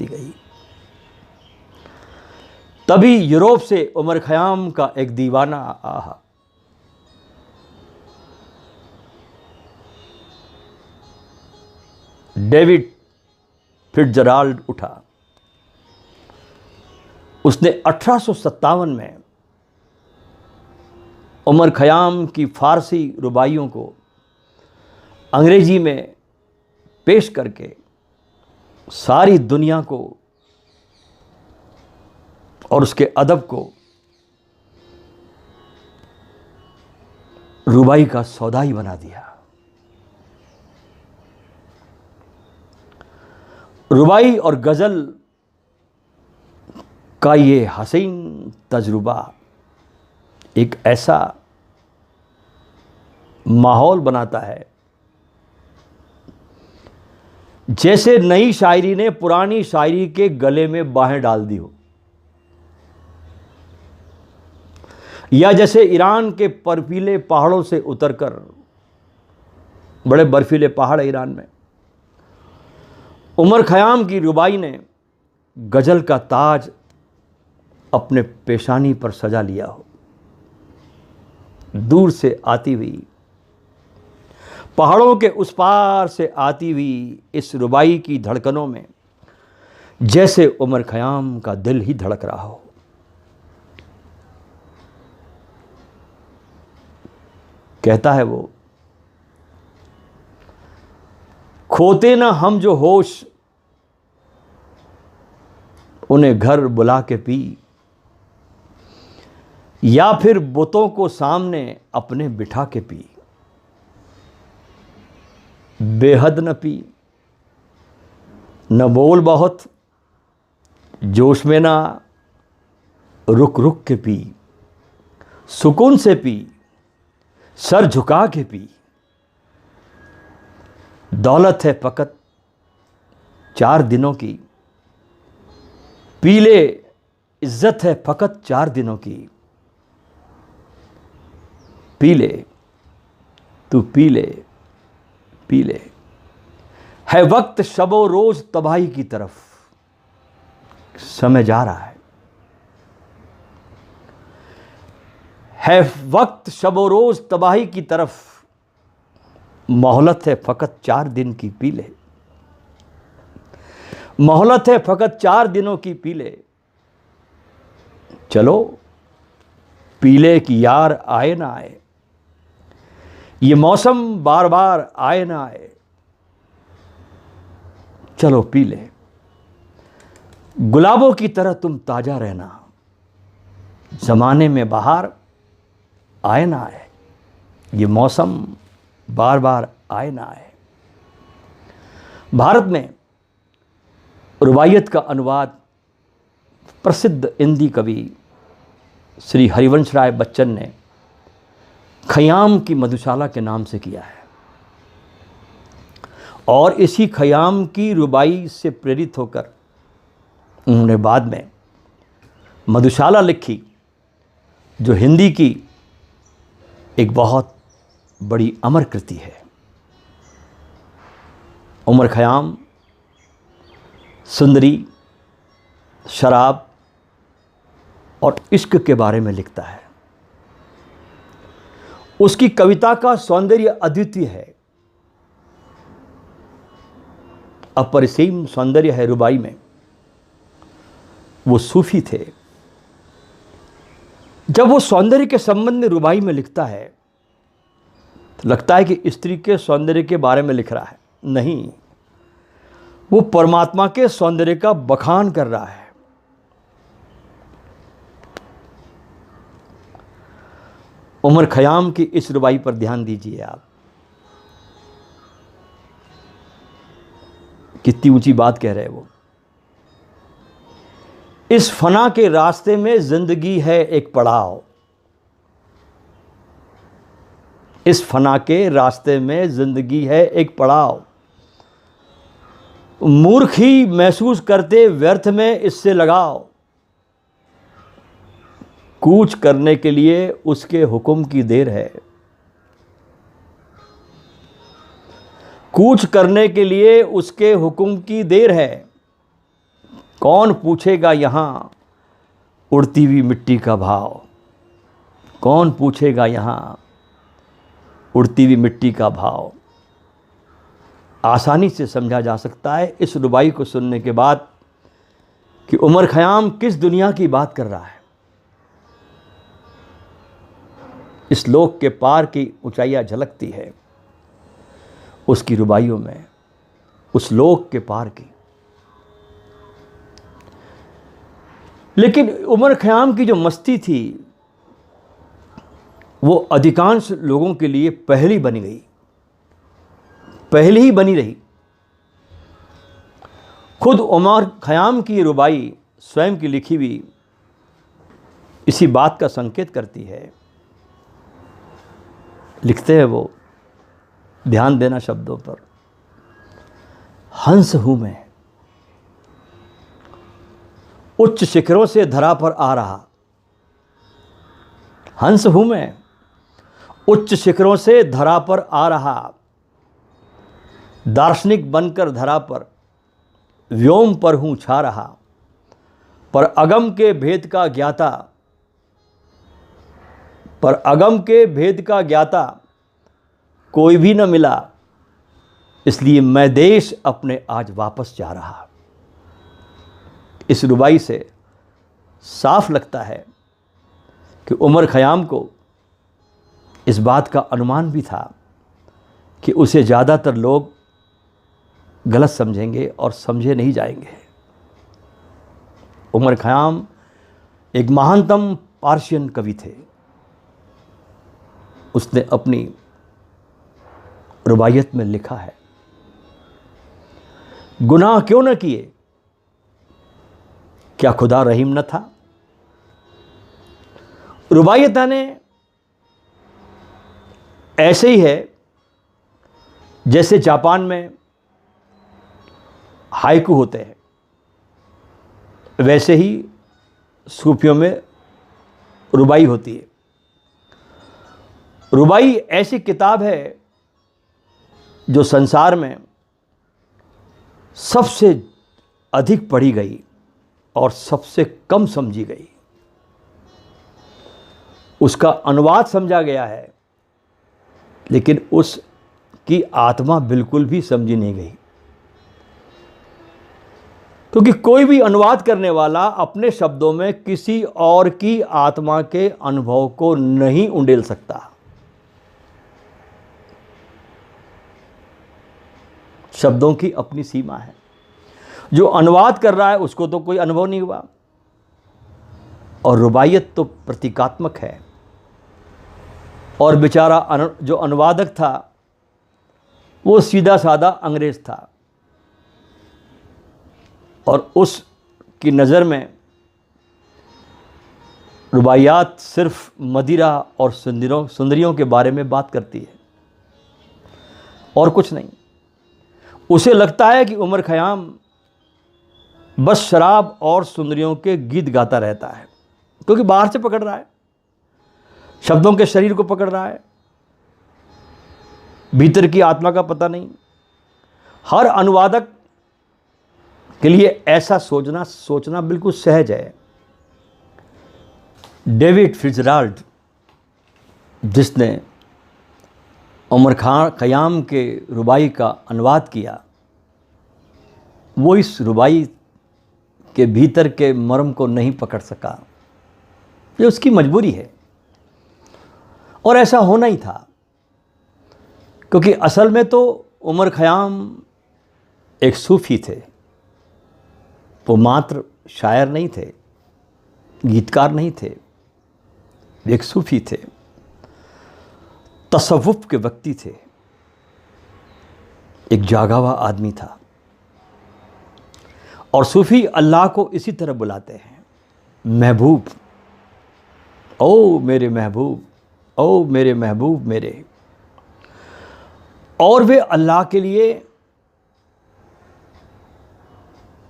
गई। तभी यूरोप से उमर खयाम का एक दीवाना आया। डेविड फिट्जराल्ड उठा। उसने 1857 में उमर खयाम की फारसी रुबाइयों को अंग्रेजी में पेश करके सारी दुनिया को और उसके अदब को रुबाई का सौदाई बना दिया। रुबाई और गज़ल का ये हसीन तजुर्बा एक ऐसा माहौल बनाता है जैसे नई शायरी ने पुरानी शायरी के गले में बाहें डाल दी हो, या जैसे ईरान के बर्फीले पहाड़ों से उतरकर, बड़े बर्फीले पहाड़ है ईरान में, उमर खयाम की रुबाई ने गज़ल का ताज अपने पेशानी पर सजा लिया हो। दूर से आती हुई, पहाड़ों के उस पार से आती हुई इस रुबाई की धड़कनों में जैसे उमर खयाम का दिल ही धड़क रहा हो। कहता है वो, खोते ना हम जो होश उन्हें घर बुला के पी, या फिर बुतों को सामने अपने बिठा के पी। बेहद न पी, न बोल बहुत, जोश में ना, रुक रुक के पी, सुकून से पी, सर झुका के पी। दौलत है फकत 4 दिनों की, पी ले, इज्जत है फकत 4 दिनों की। पी ले, तू पी ले, पी ले। है वक्त शबो रोज तबाही की तरफ, समय जा रहा है वक्त शबो रोज तबाही की तरफ, मोहलत है फकत 4 दिन की, पी ले। मोहलत है फकत 4 दिनों की, पी ले। चलो पी ले कि यार आए ना आए, ये मौसम बार बार आए ना आए। चलो पी ले, गुलाबों की तरह तुम ताजा रहना, जमाने में बाहर आए ना आए, ये मौसम बार बार आए ना आए। भारत में रुबाइयत का अनुवाद प्रसिद्ध हिंदी कवि श्री हरिवंश राय बच्चन ने खयाम की मधुशाला के नाम से किया है, और इसी खयाम की रुबाई से प्रेरित होकर उन्होंने बाद में मधुशाला लिखी, जो हिंदी की एक बहुत बड़ी अमर कृति है। उमर खयाम सुंदरी, शराब और इश्क के बारे में लिखता है। उसकी कविता का सौंदर्य अद्वितीय है, अपरिसीम सौंदर्य है रुबाई में। वो सूफी थे। जब वो सौंदर्य के संबंध में रुबाई में लिखता है तो लगता है कि स्त्री के सौंदर्य के बारे में लिख रहा है, नहीं, वो परमात्मा के सौंदर्य का बखान कर रहा है। उमर खयाम की इस रुबाई पर ध्यान दीजिए आप, कितनी ऊंची बात कह रहे हैं वो। इस फना के रास्ते में जिंदगी है एक पड़ाव, इस फना के रास्ते में जिंदगी है एक पड़ाव। मूर्ख ही महसूस करते व्यर्थ में इससे लगाओ। कूच करने के लिए उसके हुक्म की देर है। कूच करने के लिए उसके हुक्म की देर है। कौन पूछेगा यहाँ उड़ती हुई मिट्टी का भाव? कौन पूछेगा यहाँ उड़ती हुई मिट्टी का भाव? आसानी से समझा जा सकता है इस रुबाई को सुनने के बाद कि उमर खयाम किस दुनिया की बात कर रहा है। इस लोक के पार की ऊंचाइयां झलकती है उसकी रुबाइयों में, उस लोक के पार की। लेकिन उमर खयाम की जो मस्ती थी वो अधिकांश लोगों के लिए पहली बनी गई, पहले ही बनी रही। खुद उमर खयाम की रुबाई स्वयं की लिखी हुई इसी बात का संकेत करती है। लिखते हैं वो, ध्यान देना शब्दों पर, हंस हूं मैं उच्च शिखरों से धरा पर आ रहा। हंस हूं मैं उच्च शिखरों से धरा पर आ रहा। दार्शनिक बनकर धरा पर व्योम पर हूं छा रहा। पर अगम के भेद का ज्ञाता, पर अगम के भेद का ज्ञाता कोई भी न मिला। इसलिए मैं देश अपने आज वापस जा रहा। इस रुबाई से साफ लगता है कि उमर खयाम को इस बात का अनुमान भी था कि उसे ज़्यादातर लोग गलत समझेंगे और समझे नहीं जाएंगे। उमर खयाम एक महानतम पार्शियन कवि थे। उसने अपनी रुबायत में लिखा है, गुनाह क्यों न किए, क्या खुदा रहीम न था। रुबायत ने ऐसे ही है जैसे जापान में हाइकू होते हैं, वैसे ही सूफियों में रुबाई होती है। रुबाई ऐसी किताब है जो संसार में सबसे अधिक पढ़ी गई और सबसे कम समझी गई। उसका अनुवाद समझा गया है लेकिन उसकी आत्मा बिल्कुल भी समझी नहीं गई, क्योंकि कोई भी अनुवाद करने वाला अपने शब्दों में किसी और की आत्मा के अनुभव को नहीं उंडेल सकता। शब्दों की अपनी सीमा है। जो अनुवाद कर रहा है उसको तो कोई अनुभव नहीं हुआ, और रुबायत तो प्रतीकात्मक है। और बेचारा जो अनुवादक था वो सीधा साधा अंग्रेज था, और उसकी नज़र में रुबाइयात सिर्फ मदिरा और सुंदरियों के बारे में बात करती है और कुछ नहीं। उसे लगता है कि उमर खयाम बस शराब और सुंदरियों के गीत गाता रहता है, क्योंकि बाहर से पकड़ रहा है, शब्दों के शरीर को पकड़ रहा है, भीतर की आत्मा का पता नहीं। हर अनुवादक के लिए ऐसा सोचना बिल्कुल सहज है। डेविड फिट्जराल्ड, जिसने उमर खयाम के रुबाई का अनुवाद किया, वो इस रुबाई के भीतर के मर्म को नहीं पकड़ सका। ये उसकी मजबूरी है, और ऐसा होना ही था, क्योंकि असल में तो उमर खयाम एक सूफी थे। वो मात्र शायर नहीं थे, गीतकार नहीं थे, एक सूफी थे, तसव्वुफ के व्यक्ति थे, एक जागा हुआ आदमी था। और सूफी अल्लाह को इसी तरह बुलाते हैं, महबूब, ओ मेरे महबूब, ओ मेरे महबूब मेरे। और वे अल्लाह के लिए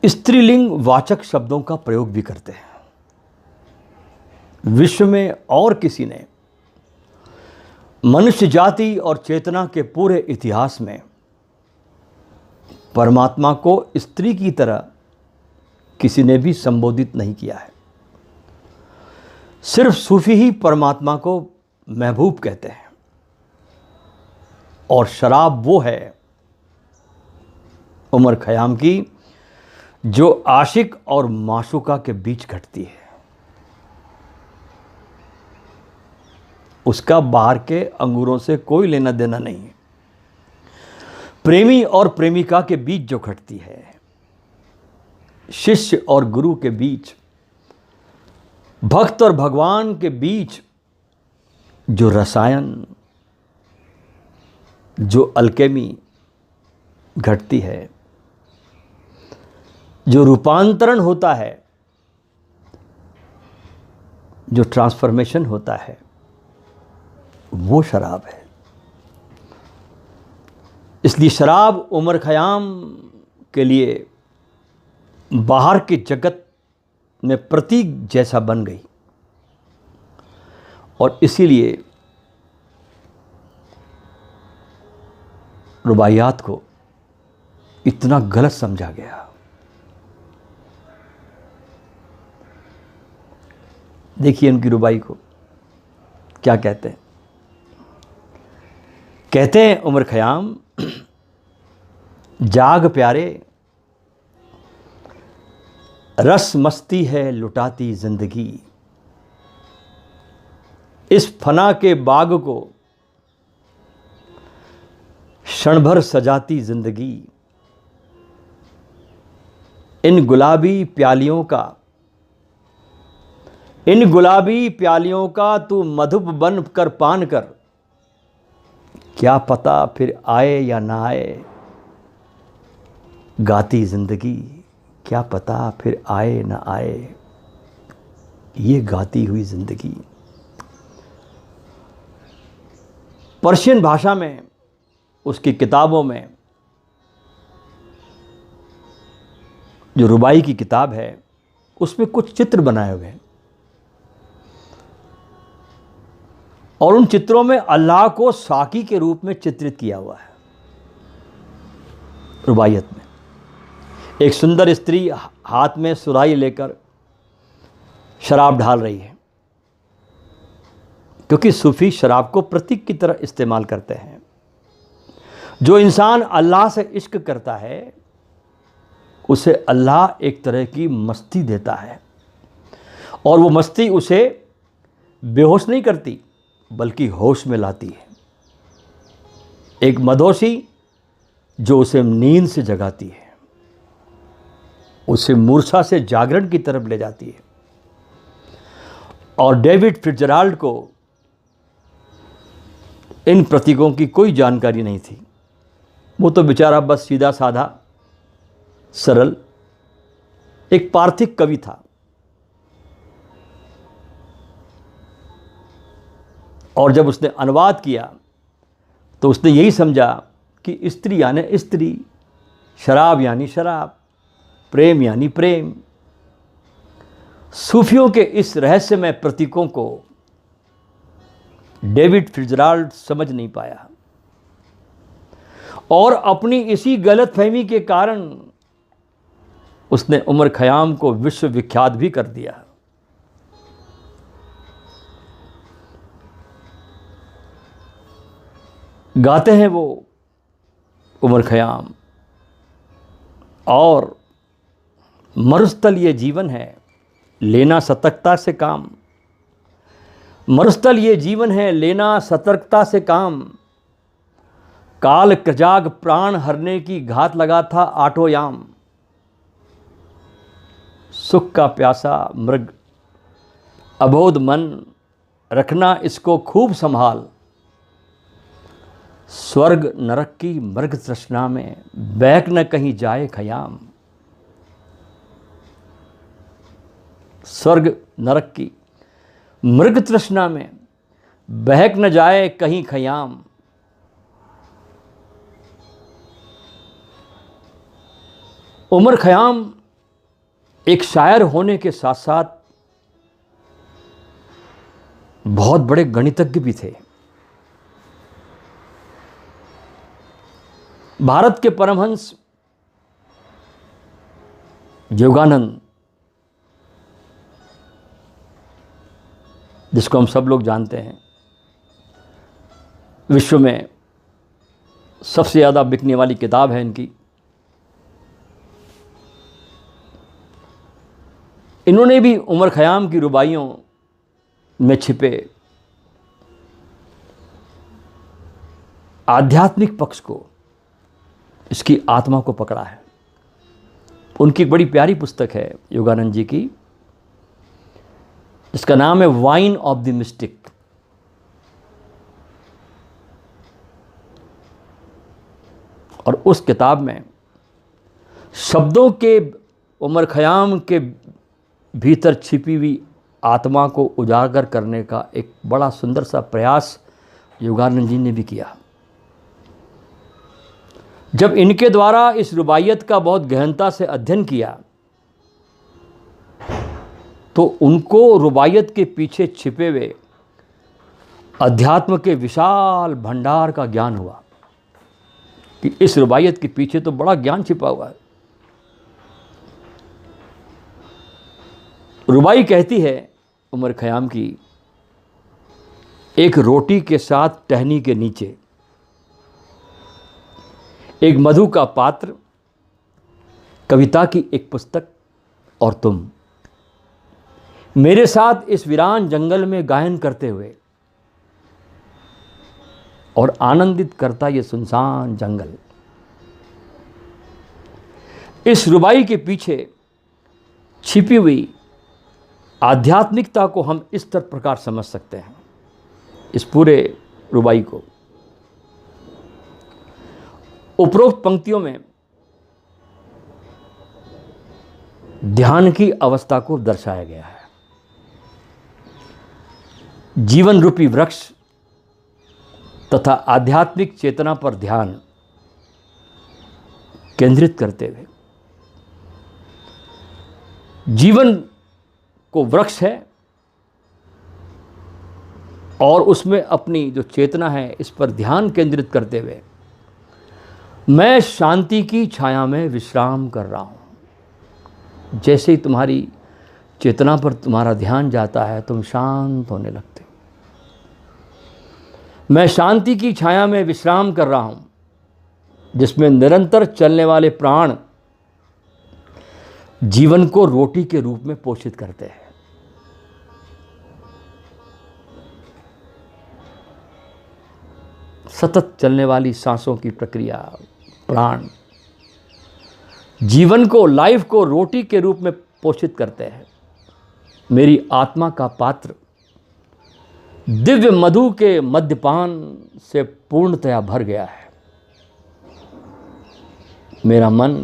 स्त्रीलिंग वाचक शब्दों का प्रयोग भी करते हैं। विश्व में और किसी ने मनुष्य जाति और चेतना के पूरे इतिहास में परमात्मा को स्त्री की तरह किसी ने भी संबोधित नहीं किया है। सिर्फ सूफी ही परमात्मा को महबूब कहते हैं। और शराब वो है उमर खयाम की जो आशिक और माशूका के बीच घटती है। उसका बाहर के अंगूरों से कोई लेना देना नहीं है। प्रेमी और प्रेमिका के बीच जो घटती है, शिष्य और गुरु के बीच, भक्त और भगवान के बीच जो रसायन, जो अल्केमी घटती है, जो रूपांतरण होता है, जो ट्रांसफॉर्मेशन होता है, वो शराब है। इसलिए शराब उमर खयाम के लिए बाहर के जगत में प्रतीक जैसा बन गई और इसीलिए रुबाइयात को इतना गलत समझा गया। देखिए उनकी रुबाई को क्या कहते हैं। कहते हैं उमर खयाम, जाग प्यारे रस मस्ती है लुटाती जिंदगी, इस फना के बाग को क्षण भर सजाती जिंदगी, इन गुलाबी प्यालियों का तू मधुप बन कर पान कर, क्या पता फिर आए या ना आए गाती जिंदगी, क्या पता फिर आए ना आए ये गाती हुई जिंदगी। पर्शियन भाषा में उसकी किताबों में जो रुबाई की किताब है उसमें कुछ चित्र बनाए हुए हैं और उन चित्रों में अल्लाह को साकी के रूप में चित्रित किया हुआ है। रुबाइयत में एक सुंदर स्त्री हाथ में सुराही लेकर शराब ढाल रही है, क्योंकि सूफी शराब को प्रतीक की तरह इस्तेमाल करते हैं। जो इंसान अल्लाह से इश्क करता है उसे अल्लाह एक तरह की मस्ती देता है और वो मस्ती उसे बेहोश नहीं करती बल्कि होश में लाती है। एक मदहोशी जो उसे नींद से जगाती है, उसे मूर्छा से जागरण की तरफ ले जाती है। और डेविड फिट्जराल्ड को इन प्रतीकों की कोई जानकारी नहीं थी। वो तो बेचारा बस सीधा साधा सरल एक पार्थिक कवि था और जब उसने अनुवाद किया तो उसने यही समझा कि स्त्री यानी स्त्री, शराब यानी शराब, प्रेम यानी प्रेम। सूफियों के इस रहस्यमय प्रतीकों को डेविड फिट्जराल्ड समझ नहीं पाया और अपनी इसी गलतफहमी के कारण उसने उमर खयाम को विश्वविख्यात भी कर दिया। गाते हैं वो उमर खयाम, और मरुस्थल ये जीवन है लेना सतर्कता से काम, मरुस्थल ये जीवन है लेना सतर्कता से काम, काल क्रजाग प्राण हरने की घात लगा था आठोयाम, सुख का प्यासा मृग अबोध मन रखना इसको खूब संभाल, स्वर्ग नरक की मृग तृष्णा में बहक न कहीं जाए खयाम। स्वर्ग नरक की मृग तृष्णा में बहक न जाए कहीं खयाम। उमर खयाम एक शायर होने के साथ साथ बहुत बड़े गणितज्ञ भी थे। भारत के परमहंस योगानंद, जिसको हम सब लोग जानते हैं, विश्व में सबसे ज़्यादा बिकने वाली किताब है इनकी। इन्होंने भी उमर खयाम की रुबाइयों में छिपे आध्यात्मिक पक्ष को, इसकी आत्मा को पकड़ा है। उनकी एक बड़ी प्यारी पुस्तक है योगानंद जी की, जिसका नाम है वाइन ऑफ द मिस्टिक। और उस किताब में शब्दों के उमर खयाम के भीतर छिपी हुई आत्मा को उजागर करने का एक बड़ा सुंदर सा प्रयास योगानंद जी ने भी किया। जब इनके द्वारा इस रुबाइयत का बहुत गहनता से अध्ययन किया तो उनको रुबाइयत के पीछे छिपे हुए अध्यात्म के विशाल भंडार का ज्ञान हुआ कि इस रुबाइयत के पीछे तो बड़ा ज्ञान छिपा हुआ है। रुबाई कहती है उमर खयाम की, एक रोटी के साथ टहनी के नीचे एक मधु का पात्र, कविता की एक पुस्तक और तुम मेरे साथ इस वीरान जंगल में गायन करते हुए और आनंदित करता ये सुनसान जंगल। इस रुबाई के पीछे छिपी हुई आध्यात्मिकता को हम इस तरह प्रकार समझ सकते हैं। इस पूरे रुबाई को उपरोक्त पंक्तियों में ध्यान की अवस्था को दर्शाया गया है। जीवन रूपी वृक्ष तथा आध्यात्मिक चेतना पर ध्यान केंद्रित करते हुए जीवन को वृक्ष है और उसमें अपनी जो चेतना है इस पर ध्यान केंद्रित करते हुए मैं शांति की छाया में विश्राम कर रहा हूँ। जैसे ही तुम्हारी चेतना पर तुम्हारा ध्यान जाता है तुम शांत होने लगते हो। मैं शांति की छाया में विश्राम कर रहा हूँ, जिसमें निरंतर चलने वाले प्राण जीवन को रोटी के रूप में पोषित करते हैं। सतत चलने वाली सांसों की प्रक्रिया, प्राण जीवन को, लाइफ को रोटी के रूप में पोषित करते हैं। मेरी आत्मा का पात्र दिव्य मधु के मद्यपान से पूर्णतया भर गया है। मेरा मन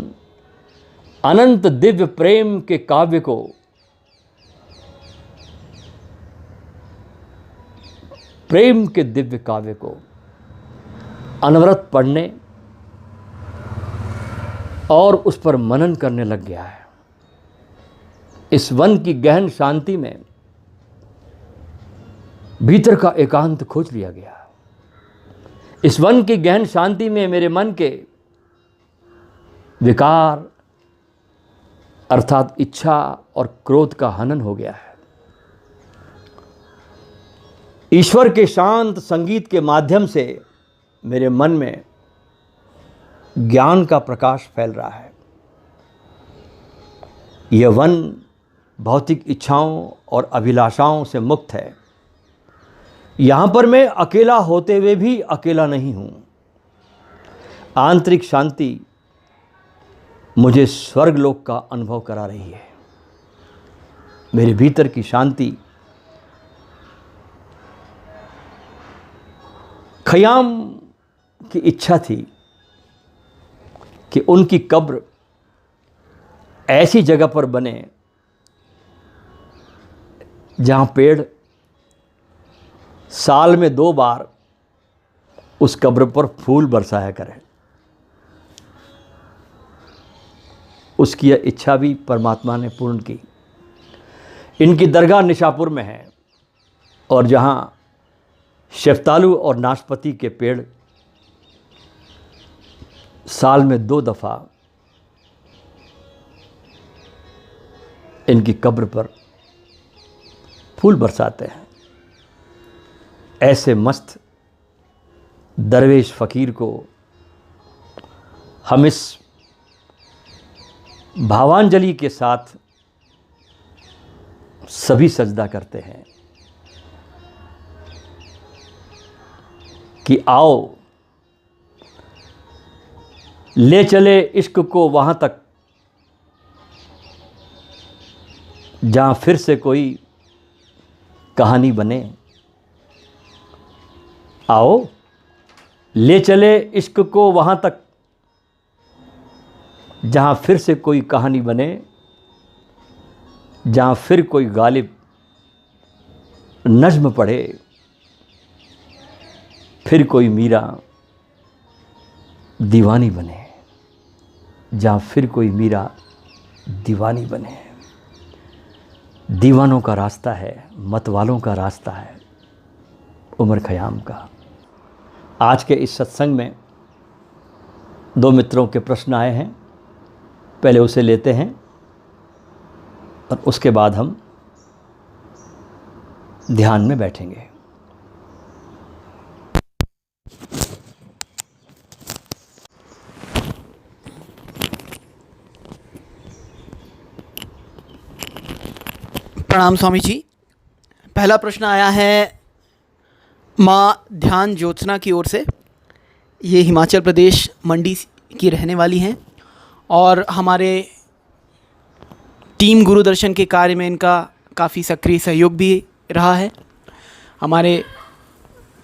अनंत दिव्य प्रेम के काव्य को प्रेम के दिव्य काव्य को अनवरत पढ़ने और उस पर मनन करने लग गया है। इस वन की गहन शांति में भीतर का एकांत खोज लिया गया। इस वन की गहन शांति में मेरे मन के विकार अर्थात इच्छा और क्रोध का हनन हो गया है। ईश्वर के शांत संगीत के माध्यम से मेरे मन में ज्ञान का प्रकाश फैल रहा है। यह वन भौतिक इच्छाओं और अभिलाषाओं से मुक्त है। यहाँ पर मैं अकेला होते हुए भी अकेला नहीं हूँ। आंतरिक शांति मुझे स्वर्गलोक का अनुभव करा रही है। मेरे भीतर की शांति खयाम की इच्छा थी कि उनकी कब्र ऐसी जगह पर बने जहाँ पेड़ साल में 2 बार उस कब्र पर फूल बरसाया करें। उसकी यह इच्छा भी परमात्मा ने पूर्ण की। इनकी दरगाह निशापुर में है। और जहाँ शफ्तालू और नाशपाती के पेड़ साल में 2 दफ़ा इनकी कब्र पर फूल बरसाते हैं, ऐसे मस्त दरवेश फ़कीर को हम इस भावांजलि के साथ सभी सजदा करते हैं कि आओ ले चले इश्क को वहाँ तक जहाँ फिर से कोई कहानी बने। आओ ले चले इश्क को वहाँ तक जहाँ फिर से कोई कहानी बने, जहाँ फिर कोई गालिब नज़्म पढ़े, फिर कोई मीरा दीवानी बने, जहाँ फिर कोई मीरा दीवानी बने। दीवानों का रास्ता है, मतवालों का रास्ता है उमर ख़याम का। आज के इस सत्संग में 2 मित्रों के प्रश्न आए हैं, पहले उसे लेते हैं और उसके बाद हम ध्यान में बैठेंगे। प्रणाम स्वामी जी। पहला प्रश्न आया है माँ ध्यान ज्योत्सना की ओर से। ये हिमाचल प्रदेश मंडी की रहने वाली हैं और हमारे टीम गुरुदर्शन के कार्य में इनका काफ़ी सक्रिय सहयोग भी रहा है, हमारे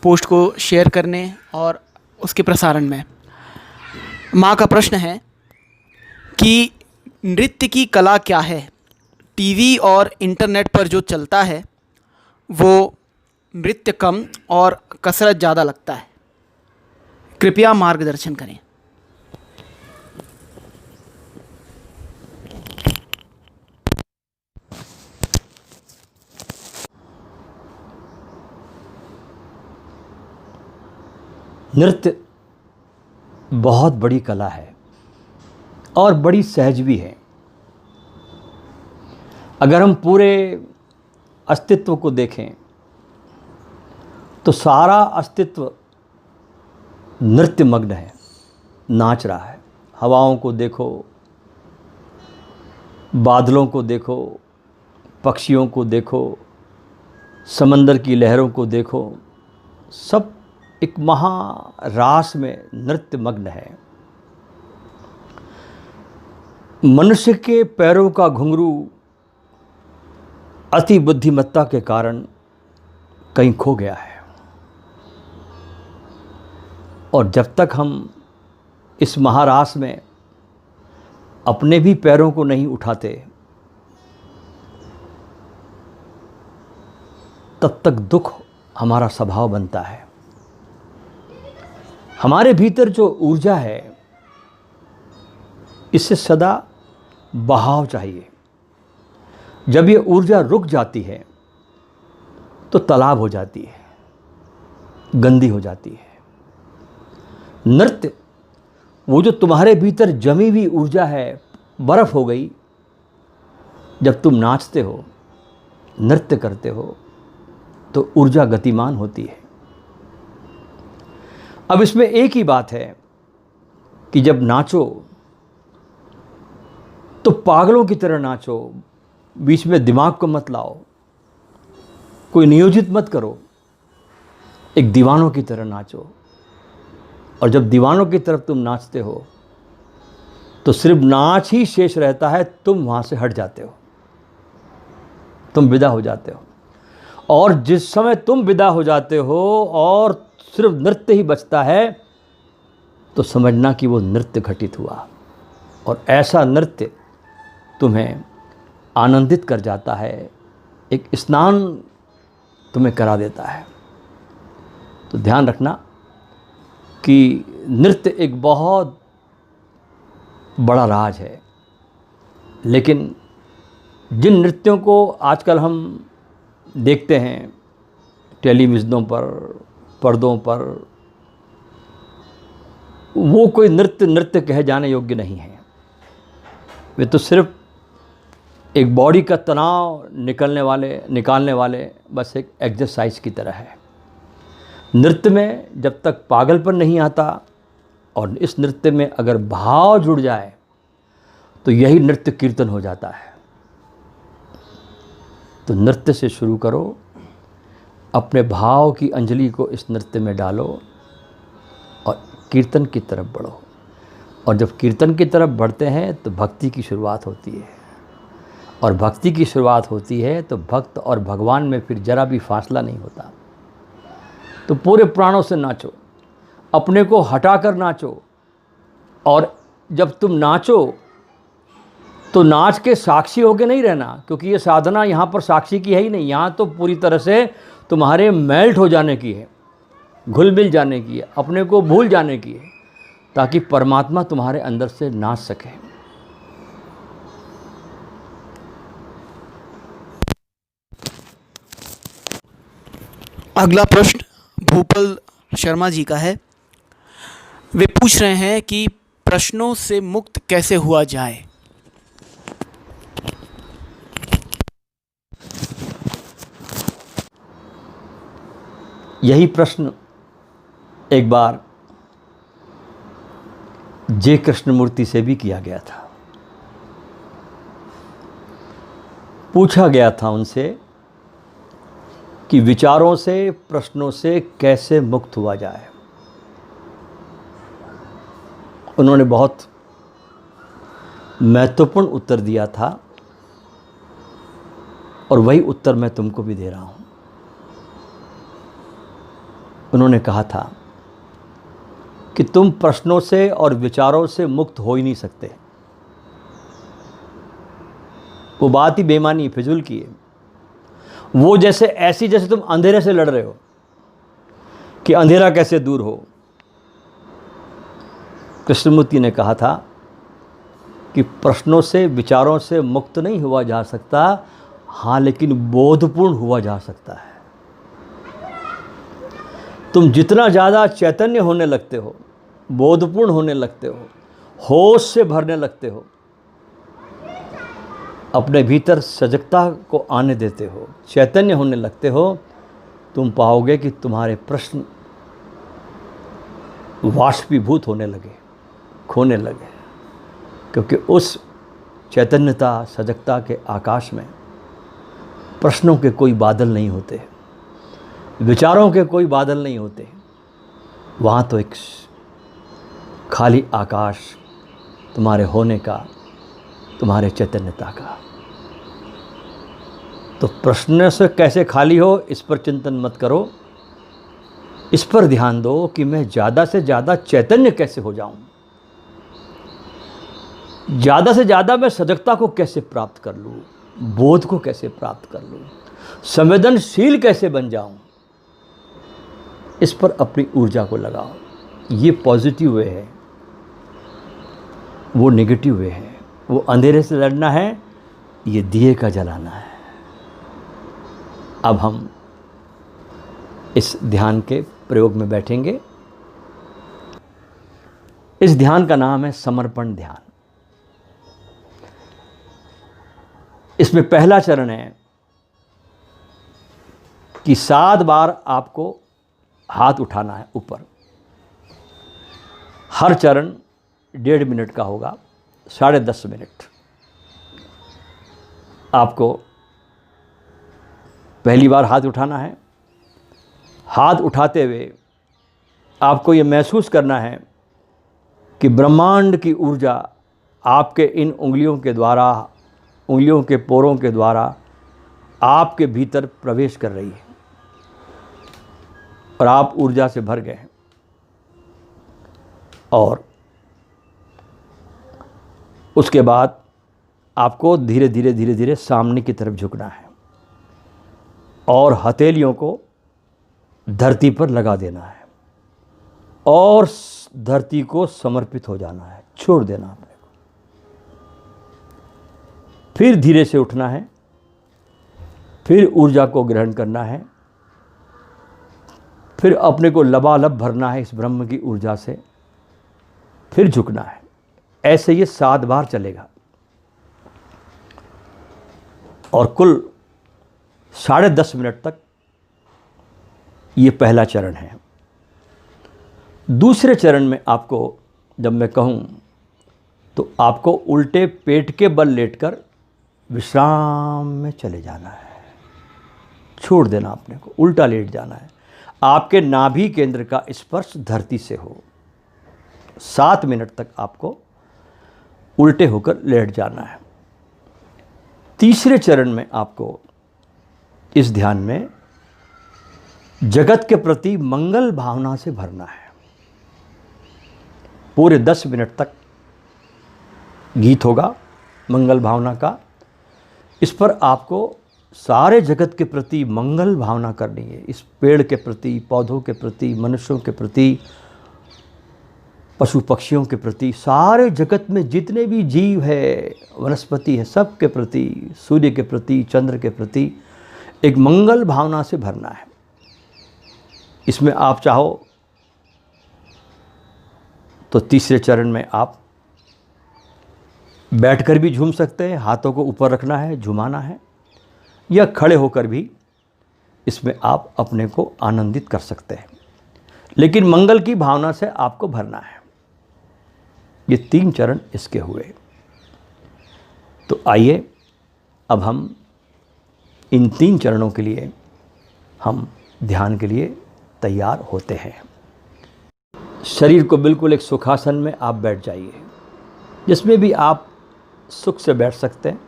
पोस्ट को शेयर करने और उसके प्रसारण में। माँ का प्रश्न है कि नृत्य की कला क्या है? टीवी और इंटरनेट पर जो चलता है वो नृत्य कम और कसरत ज़्यादा लगता है, कृपया मार्गदर्शन करें। नृत्य बहुत बड़ी कला है और बड़ी सहज भी है। अगर हम पूरे अस्तित्व को देखें तो सारा अस्तित्व नृत्यमग्न है, नाच रहा है। हवाओं को देखो, बादलों को देखो, पक्षियों को देखो, समंदर की लहरों को देखो, सब एक महारास में नृत्यमग्न है। मनुष्य के पैरों का घुंघरू अति बुद्धिमत्ता के कारण कहीं खो गया है और जब तक हम इस महारास में अपने भी पैरों को नहीं उठाते तब तक दुख हमारा स्वभाव बनता है। हमारे भीतर जो ऊर्जा है इससे सदा बहाव चाहिए। जब ये ऊर्जा रुक जाती है तो तालाब हो जाती है, गंदी हो जाती है। नृत्य वो जो तुम्हारे भीतर जमी हुई ऊर्जा है, बर्फ हो गई। जब तुम नाचते हो, नृत्य करते हो तो ऊर्जा गतिमान होती है। अब इसमें एक ही बात है कि जब नाचो तो पागलों की तरह नाचो, बीच में दिमाग को मत लाओ, कोई नियोजित मत करो, एक दीवानों की तरह नाचो। और जब दीवानों की तरफ तुम नाचते हो तो सिर्फ नाच ही शेष रहता है, तुम वहाँ से हट जाते हो, तुम विदा हो जाते हो। और जिस समय तुम विदा हो जाते हो और सिर्फ नृत्य ही बचता है तो समझना कि वो नृत्य घटित हुआ और ऐसा नृत्य तुम्हें आनंदित कर जाता है, एक स्नान तुम्हें करा देता है। तो ध्यान रखना कि नृत्य एक बहुत बड़ा राज है, लेकिन जिन नृत्यों को आजकल हम देखते हैं टेलीविज़नों पर, पर्दों पर, वो कोई नृत्य कहे जाने योग्य नहीं है। वे तो सिर्फ एक बॉडी का तनाव निकालने वाले बस एक एक्सरसाइज की तरह है। नृत्य में जब तक पागलपन नहीं आता और इस नृत्य में अगर भाव जुड़ जाए तो यही नृत्य कीर्तन हो जाता है। तो नृत्य से शुरू करो, अपने भाव की अंजलि को इस नृत्य में डालो और कीर्तन की तरफ बढ़ो। और जब कीर्तन की तरफ बढ़ते हैं तो भक्ति की शुरुआत होती है, और भक्ति की शुरुआत होती है तो भक्त और भगवान में फिर जरा भी फासला नहीं होता। तो पूरे प्राणों से नाचो, अपने को हटाकर नाचो। और जब तुम नाचो तो नाच के साक्षी होके नहीं रहना, क्योंकि ये साधना यहाँ पर साक्षी की है ही नहीं। यहाँ तो पूरी तरह से तुम्हारे मेल्ट हो जाने की है, घुल मिल जाने की है, अपने को भूल जाने की है, ताकि परमात्मा तुम्हारे अंदर से नाच सके। अगला प्रश्न भूपल शर्मा जी का है। वे पूछ रहे हैं कि प्रश्नों से मुक्त कैसे हुआ जाए। यही प्रश्न एक बार जे कृष्णमूर्ति से भी किया गया था। पूछा गया था उनसे कि विचारों से, प्रश्नों से कैसे मुक्त हुआ जाए। उन्होंने बहुत महत्वपूर्ण उत्तर दिया था और वही उत्तर मैं तुमको भी दे रहा हूं। उन्होंने कहा था कि तुम प्रश्नों से और विचारों से मुक्त हो ही नहीं सकते। वो बात ही बेमानी, फिजूल की है। वो जैसे तुम अंधेरे से लड़ रहे हो कि अंधेरा कैसे दूर हो। कृष्णमूर्ति ने कहा था कि प्रश्नों से, विचारों से मुक्त नहीं हुआ जा सकता, हाँ, लेकिन बोधपूर्ण हुआ जा सकता है। तुम जितना ज़्यादा चैतन्य होने लगते हो, बोधपूर्ण होने लगते हो, होश से भरने लगते हो, अपने भीतर सजगता को आने देते हो, चैतन्य होने लगते हो, तुम पाओगे कि तुम्हारे प्रश्न वाष्पीभूत होने लगे, खोने लगे। क्योंकि उस चैतन्यता, सजगता के आकाश में प्रश्नों के कोई बादल नहीं होते, विचारों के कोई बादल नहीं होते। वहाँ तो एक खाली आकाश तुम्हारे होने का, तुम्हारे चैतन्यता का। तो प्रश्न से कैसे खाली हो, इस पर चिंतन मत करो। इस पर ध्यान दो कि मैं ज़्यादा से ज़्यादा चैतन्य कैसे हो जाऊं, ज़्यादा से ज़्यादा मैं सजगता को कैसे प्राप्त कर लूँ, बोध को कैसे प्राप्त कर लूँ, संवेदनशील कैसे बन जाऊं। इस पर अपनी ऊर्जा को लगाओ। ये पॉजिटिव वे है, वो नेगेटिव वे है। वो अंधेरे से लड़ना है, ये दिए का जलाना है। अब हम इस ध्यान के प्रयोग में बैठेंगे। इस ध्यान का नाम है समर्पण ध्यान। इसमें पहला चरण है कि 7 बार आपको हाथ उठाना है ऊपर। हर चरण 1.5 मिनट का होगा, 10.5 मिनट। आपको पहली बार हाथ उठाना है। हाथ उठाते हुए आपको ये महसूस करना है कि ब्रह्मांड की ऊर्जा आपके इन उंगलियों के द्वारा, उंगलियों के पोरों के द्वारा आपके भीतर प्रवेश कर रही है और आप ऊर्जा से भर गए हैं। और उसके बाद आपको धीरे धीरे धीरे धीरे सामने की तरफ झुकना है और हथेलियों को धरती पर लगा देना है और धरती को समर्पित हो जाना है, छोड़ देना अपने को। फिर धीरे से उठना है, फिर ऊर्जा को ग्रहण करना है फिर अपने को लबालब भरना है इस ब्रह्म की ऊर्जा से, फिर झुकना है। ऐसे ये 7 बार चलेगा और कुल 10.5 मिनट तक ये पहला चरण है। दूसरे चरण में आपको जब मैं कहूँ तो आपको उल्टे पेट के बल लेटकर विश्राम में चले जाना है, छोड़ देना अपने को, उल्टा लेट जाना है। आपके नाभि केंद्र का स्पर्श धरती से हो। 7 मिनट तक आपको उल्टे होकर लेट जाना है। तीसरे चरण में आपको इस ध्यान में जगत के प्रति मंगल भावना से भरना है। पूरे 10 मिनट तक गीत होगा मंगल भावना का। इस पर आपको सारे जगत के प्रति मंगल भावना करनी है। इस पेड़ के प्रति, पौधों के प्रति, मनुष्यों के प्रति, पशु पक्षियों के प्रति, सारे जगत में जितने भी जीव है, वनस्पति है, सब के प्रति, सूर्य के प्रति, चंद्र के प्रति एक मंगल भावना से भरना है। इसमें आप चाहो तो तीसरे चरण में आप बैठकर भी झूम सकते हैं, हाथों को ऊपर रखना है, झुमाना है, या खड़े होकर भी इसमें आप अपने को आनंदित कर सकते हैं। लेकिन मंगल की भावना से आपको भरना है। ये 3 चरण इसके हुए। तो आइए अब हम इन 3 चरणों के लिए हम ध्यान के लिए तैयार होते हैं। शरीर को बिल्कुल एक सुखासन में आप बैठ जाइए, जिसमें भी आप सुख से बैठ सकते हैं।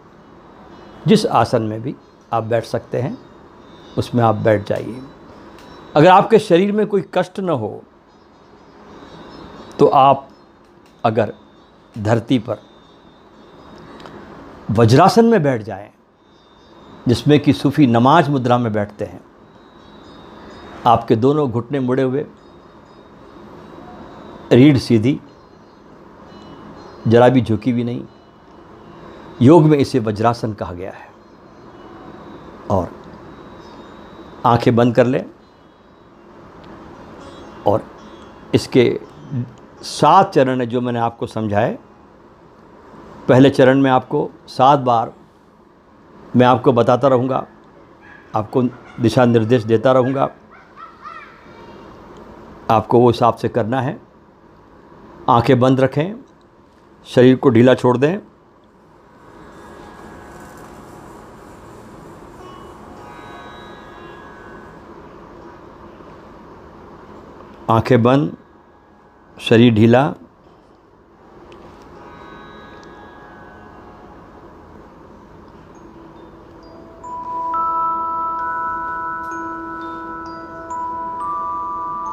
जिस आसन में भी आप बैठ सकते हैं उसमें आप बैठ जाइए। अगर आपके शरीर में कोई कष्ट न हो तो आप अगर धरती पर वज्रासन में बैठ जाएं, जिसमें कि सूफी नमाज मुद्रा में बैठते हैं, आपके दोनों घुटने मुड़े हुए, रीढ़ सीधी, जरा भी झुकी भी नहीं। योग में इसे वज्रासन कहा गया है। और आंखें बंद कर लें और इसके 7 चरण है जो मैंने आपको समझाए। पहले चरण में आपको 7 बार मैं आपको बताता रहूँगा, आपको दिशा निर्देश देता रहूँगा, आपको वो हिसाब से करना है। आंखें बंद रखें, शरीर को ढीला छोड़ दें। आंखें बंद, शरीर ढीला।